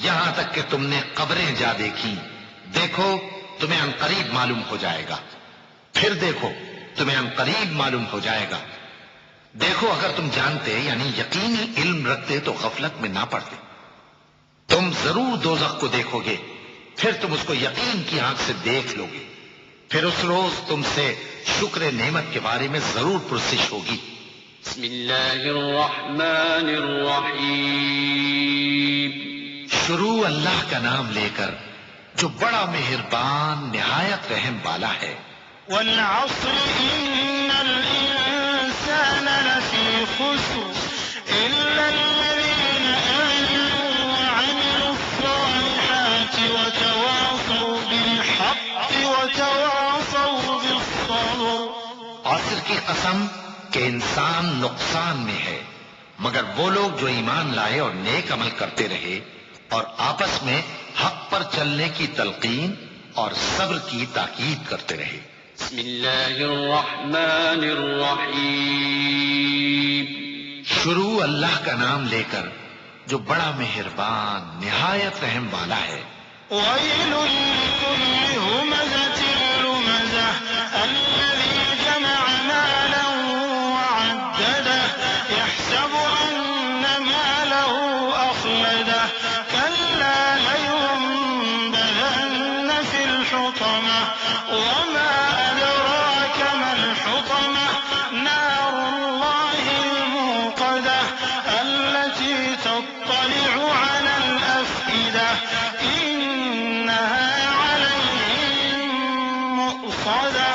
یہاں تک کہ تم نے قبریں جا دیکھی۔ دیکھو تمہیں عنقریب معلوم ہو جائے گا، پھر دیکھو تمہیں عنقریب معلوم ہو جائے گا۔ دیکھو اگر تم جانتے یعنی یقینی علم رکھتے تو غفلت میں نہ پڑتے۔ تم ضرور دوزخ کو دیکھو گے، پھر تم اس کو یقین کی آنکھ سے دیکھ لو گے، پھر اس روز تم سے شکر نعمت کے بارے میں ضرور پرسش ہوگی۔ بسم اللہ الرحمن الرحیم۔ شروع اللہ کا نام لے کر جو بڑا مہربان نہایت رحم والا ہے۔ والعصر إن الإنسان لفي خسر إلا الذين آمنوا وعملوا الصالحات وتواصوا بالحق وتواصوا بالصبر۔ عصر کی قسم کہ انسان نقصان میں ہے مگر وہ لوگ جو ایمان لائے اور نیک عمل کرتے رہے اور آپس میں حق پر چلنے کی تلقین اور صبر کی تاکید کرتے رہے۔ بسم اللہ الرحمن الرحیم۔ شروع اللہ کا نام لے کر جو بڑا مہربان نہایت رحم والا ہے۔ ويل لكل همزة لمزة الذي جمع مالا وعدده يحسب أن ماله أخلده كلا لينبذن في الحطمة وما أدراك ما الحطمة نار الله الموقدة التي تطلع على الأفئدة إنها عليهم مؤصدة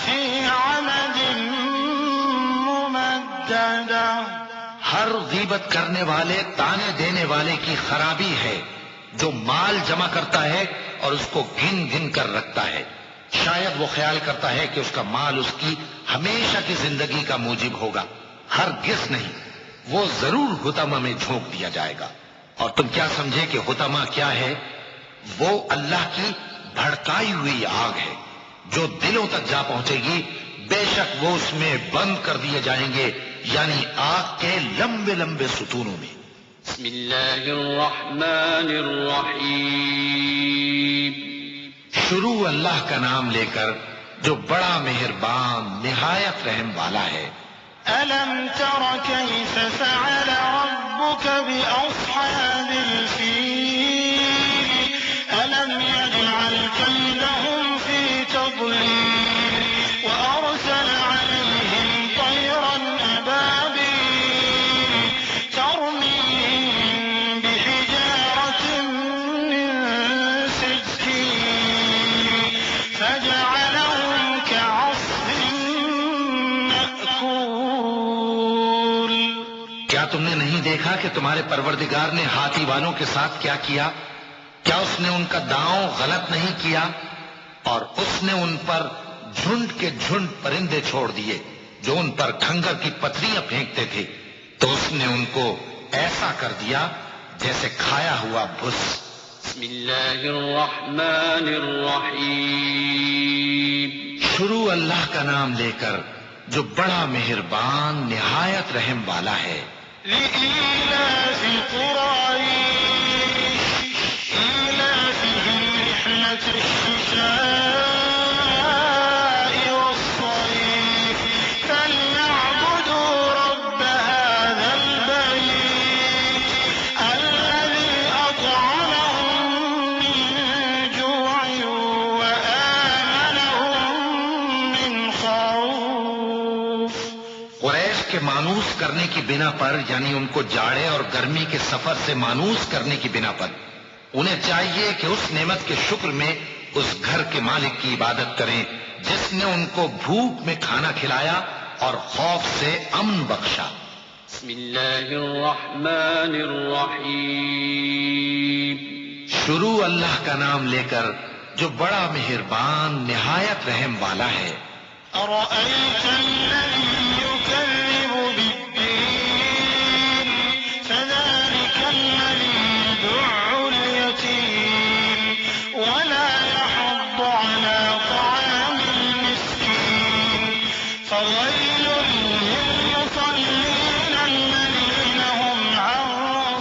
في عمد ممددة۔ ہر غیبت کرنے والے تانے دینے والے کی خرابی ہے جو مال جمع کرتا ہے اور اس کو گن گن کر رکھتا ہے، شاید وہ خیال کرتا ہے کہ اس کا مال اس کی ہمیشہ کی زندگی کا موجب ہوگا، ہرگز نہیں، وہ ضرور حطمہ میں جھونک دیا جائے گا۔ اور تم کیا سمجھے کہ حطمہ کیا ہے؟ وہ اللہ کی بھڑکائی ہوئی آگ ہے جو دلوں تک جا پہنچے گی، بے شک وہ اس میں بند کر دیے جائیں گے، یعنی آگ کے لمبے لمبے ستونوں میں۔ بسم اللہ الرحمن الرحیم۔ شروع اللہ کا نام لے کر جو بڑا مہربان نہایت رحم والا ہے۔ ألم تر كيف فعل ربك بأصحاب الفيل ألم يجعل كيدهم في تضليل وأرسل عليهم طيرا أبابيل ترميهم بحجارة من سجيل فجعلهم كعصف مأكول۔ کیا تم نے نہیں دیکھا کہ تمہارے پروردگار نے ہاتھی والوں کے ساتھ کیا کیا؟ کیا اس نے ان کا داؤں غلط نہیں کیا؟ اور اس نے ان پر جھنڈ کے جھنڈ پرندے چھوڑ دیے جو ان پر کھنگر کی پتھریاں پھینکتے تھے، تو اس نے ان کو ایسا کر دیا جیسے کھایا ہوا بھس۔ بسم اللہ الرحمن الرحیم۔ شروع اللہ کا نام لے کر جو بڑا مہربان نہایت رحم والا ہے۔ لإيلاف قريش إيلافهم رحلة الشتاء والصيف فليعبدوا رب هذا البيت الذي أطعمهم من جوع وآمنهم من خوف۔ قریش کے مانوس کرنے کی بنا پر، یعنی ان کو جاڑے اور گرمی کے سفر سے مانوس کرنے کی بنا پر، انہیں چاہیے کہ اس نعمت کے شکر میں اس گھر کے مالک کی عبادت کریں جس نے ان کو بھوک میں کھانا کھلایا اور خوف سے امن بخشا۔ بسم اللہ الرحمن الرحیم۔ شروع اللہ کا نام لے کر جو بڑا مہربان نہایت رحم والا ہے۔ أرأيت الذي يكذب بالدين فذلك الذي يدع اليتيم ولا يحض على طعام المسكين فويل للمصلين الذين هم عن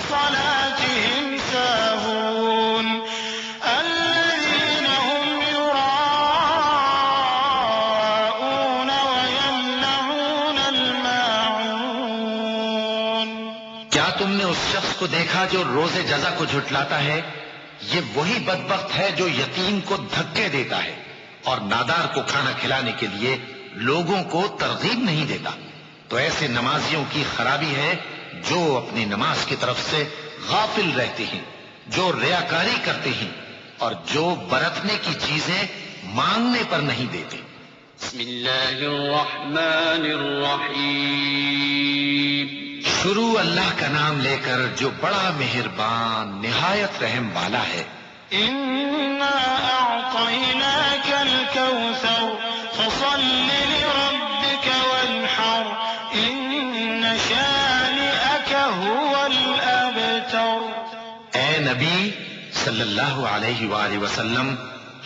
صلاتهم ساهون الذين هم يراءون ويمنعون الماعون۔ کیا تم نے اس شخص کو دیکھا جو روز جزا کو جھٹلاتا ہے؟ یہ وہی بدبخت ہے جو یتیم کو دھکے دیتا ہے اور نادار کو کھانا کھلانے کے لیے لوگوں کو ترغیب نہیں دیتا۔ تو ایسے نمازیوں کی خرابی ہے جو اپنی نماز کی طرف سے غافل رہتے ہیں، جو ریاکاری کرتے ہیں اور جو برتنے کی چیزیں مانگنے پر نہیں دیتے۔ بسم اللہ الرحمن الرحیم۔ شروع اللہ کا نام لے کر جو بڑا مہربان نہایت رحم والا ہے۔ إنا أعطيناك الكوثر فصل لربك وانحر إن شانئك هو الأبتر۔ اے نبی صلی اللہ علیہ وآلہ وسلم،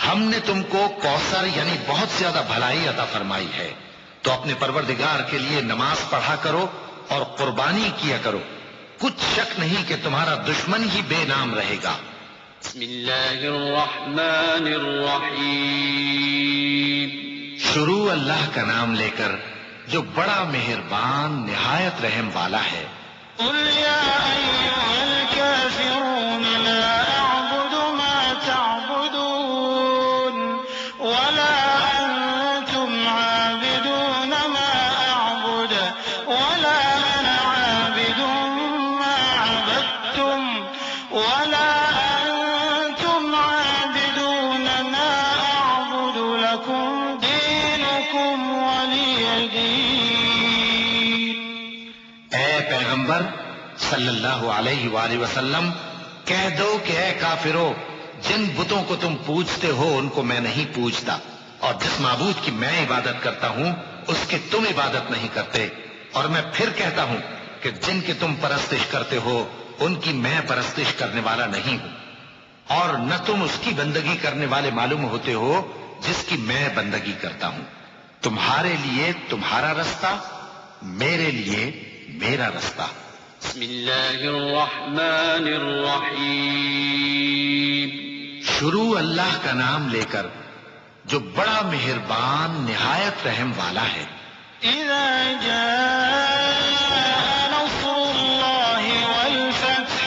ہم نے تم کو کوثر یعنی بہت زیادہ بھلائی عطا فرمائی ہے، تو اپنے پروردگار کے لیے نماز پڑھا کرو اور قربانی کیا کرو، کچھ شک نہیں کہ تمہارا دشمن ہی بے نام رہے گا۔ بسم اللہ الرحمن الرحیم۔ شروع اللہ کا نام لے کر جو بڑا مہربان نہایت رحم والا ہے۔ قل يا أيها الكافرون لا أعبد ما تعبدون ولا أنتم عابدون ما أعبد ولا أنا عابد ما عبدتم ولا أنتم عابدون ما أعبد لكم دينكم ولي دين۔ اے پیغمبر صلی اللہ علیہ وآلہ وسلم، کہہ دو کہ اے کافرو، جن بتوں کو تم پوجتے ہو ان کو میں نہیں پوجتا، اور جس معبود کی میں عبادت کرتا ہوں اس کی تم عبادت نہیں کرتے، اور میں پھر کہتا ہوں کہ جن کی تم پرستش کرتے ہو ان کی میں پرستش کرنے والا نہیں ہوں، اور نہ تم اس کی بندگی کرنے والے معلوم ہوتے ہو جس کی میں بندگی کرتا ہوں۔ تمہارے لیے تمہارا رستہ، میرے لیے میرا رستہ۔ بسم اللہ الرحمن الرحیم۔ شروع اللہ کا نام لے کر جو بڑا مہربان نہایت رحم والا ہے۔ إذا جاء نصر الله والفتح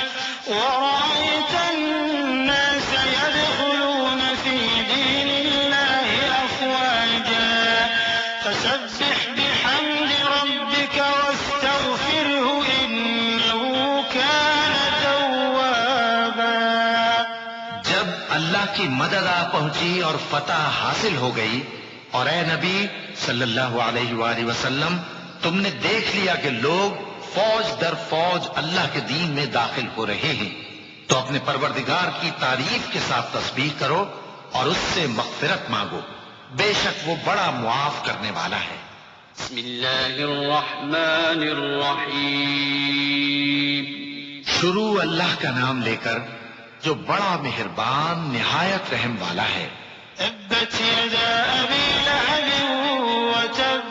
ورأيت الناس يدخلون في دين الله أفواجا فسبح بحمد ربك واستغفره إنه كان توابا۔ جب اللہ کی مدد آ پہنچی اور فتح حاصل ہو گئی، اور اے نبی صلی اللہ علیہ وآلہ وسلم، تم نے دیکھ لیا کہ لوگ فوج در فوج اللہ کے دین میں داخل ہو رہے ہیں، تو اپنے پروردگار کی تعریف کے ساتھ تسبیح کرو اور اس سے مغفرت مانگو، بے شک وہ بڑا معاف کرنے والا ہے۔ بسم اللہ الرحمن الرحیم۔ شروع اللہ کا نام لے کر جو بڑا مہربان نہایت رحم والا ہے۔ تبت يدا أبي لهب وتب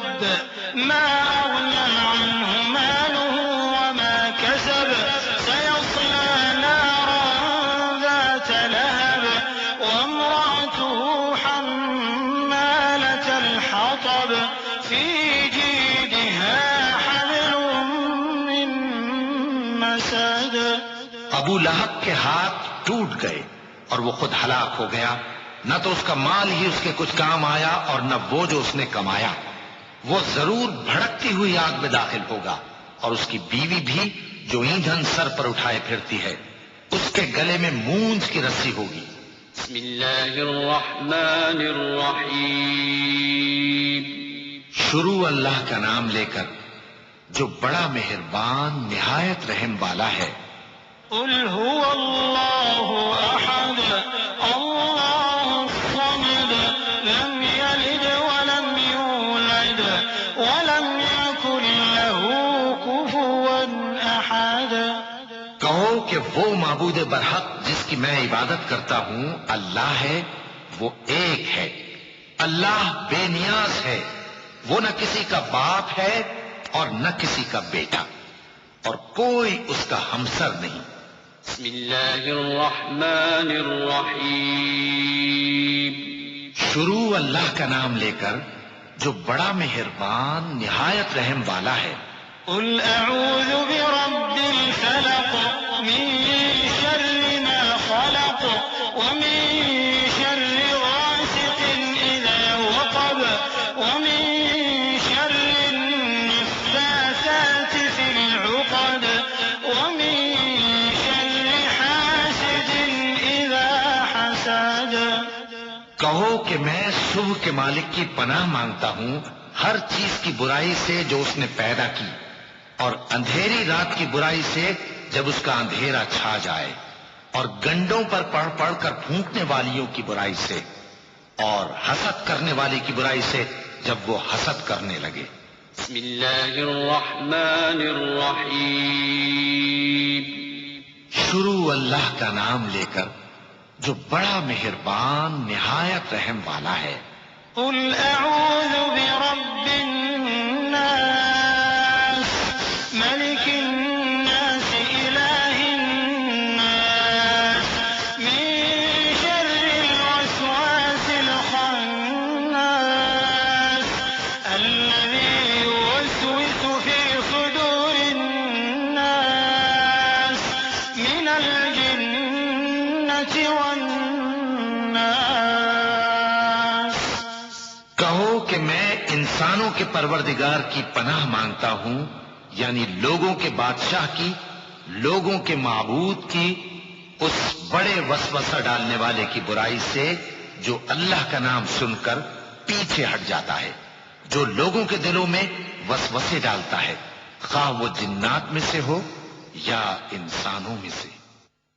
ما أغنى عنه ماله وما كسب سيصلى نارا ذات لهب وامرأته حمالة الحطب في جيدها حبل من مسد۔ ابو لہب کے ہاتھ ٹوٹ گئے اور وہ خود ہلاک ہو گیا، نہ تو اس کا مال ہی اس کے کچھ کام آیا اور نہ وہ جو اس نے کمایا۔ وہ ضرور بھڑکتی ہوئی آگ میں داخل ہوگا، اور اس کی بیوی بھی جو ایندھن سر پر اٹھائے پھرتی ہے، اس کے گلے میں مونج کی رسی ہوگی۔ بسم اللہ الرحمن الرحیم۔ شروع اللہ کا نام لے کر جو بڑا مہربان نہایت رحم والا ہے۔ قل هو الله أحد الله الصمد لم يلد ولم يولد ولم يكن له كفوا أحد۔ کہو کہ وہ معبود برحق جس کی میں عبادت کرتا ہوں اللہ ہے، وہ ایک ہے، اللہ بے نیاز ہے، وہ نہ کسی کا باپ ہے اور نہ کسی کا بیٹا، اور کوئی اس کا ہمسر نہیں۔ بسم اللہ الرحمن الرحیم۔ شروع اللہ کا نام لے کر جو بڑا مہربان نہایت رحم والا ہے۔ قل أعوذ برب الفلق من شر ما خلق ومن شر غاسق إذا وقب ومن شر النفاثات في العقد ومن شر حاسد إذا حسد۔ کہو کہ میں صبح کے مالک کی پناہ مانگتا ہوں ہر چیز کی برائی سے جو اس نے پیدا کی، اور اندھیری رات کی برائی سے جب اس کا اندھیرا چھا جائے، اور گنڈوں پر پڑھ پڑھ کر پھونکنے والیوں کی برائی سے، اور حسد کرنے والی کی برائی سے جب وہ حسد کرنے لگے۔ بسم اللہ الرحمن الرحیم۔ شروع اللہ کا نام لے کر جو بڑا مہربان نہایت رحم والا ہے۔ قل أعوذ برب الناس ملك الناس إله الناس من شر الوسواس الخناس الذي يوسوس في صدور الناس من الجنة والناس۔ کہو کہ میں انسانوں کے پروردگار کی پناہ مانگتا ہوں، یعنی لوگوں کے بادشاہ کی، لوگوں کے معبود کی، اس بڑے وسوسہ ڈالنے والے کی برائی سے جو اللہ کا نام سن کر پیچھے ہٹ جاتا ہے، جو لوگوں کے دلوں میں وسوسے ڈالتا ہے، خواہ وہ جنات میں سے ہو یا انسانوں میں سے۔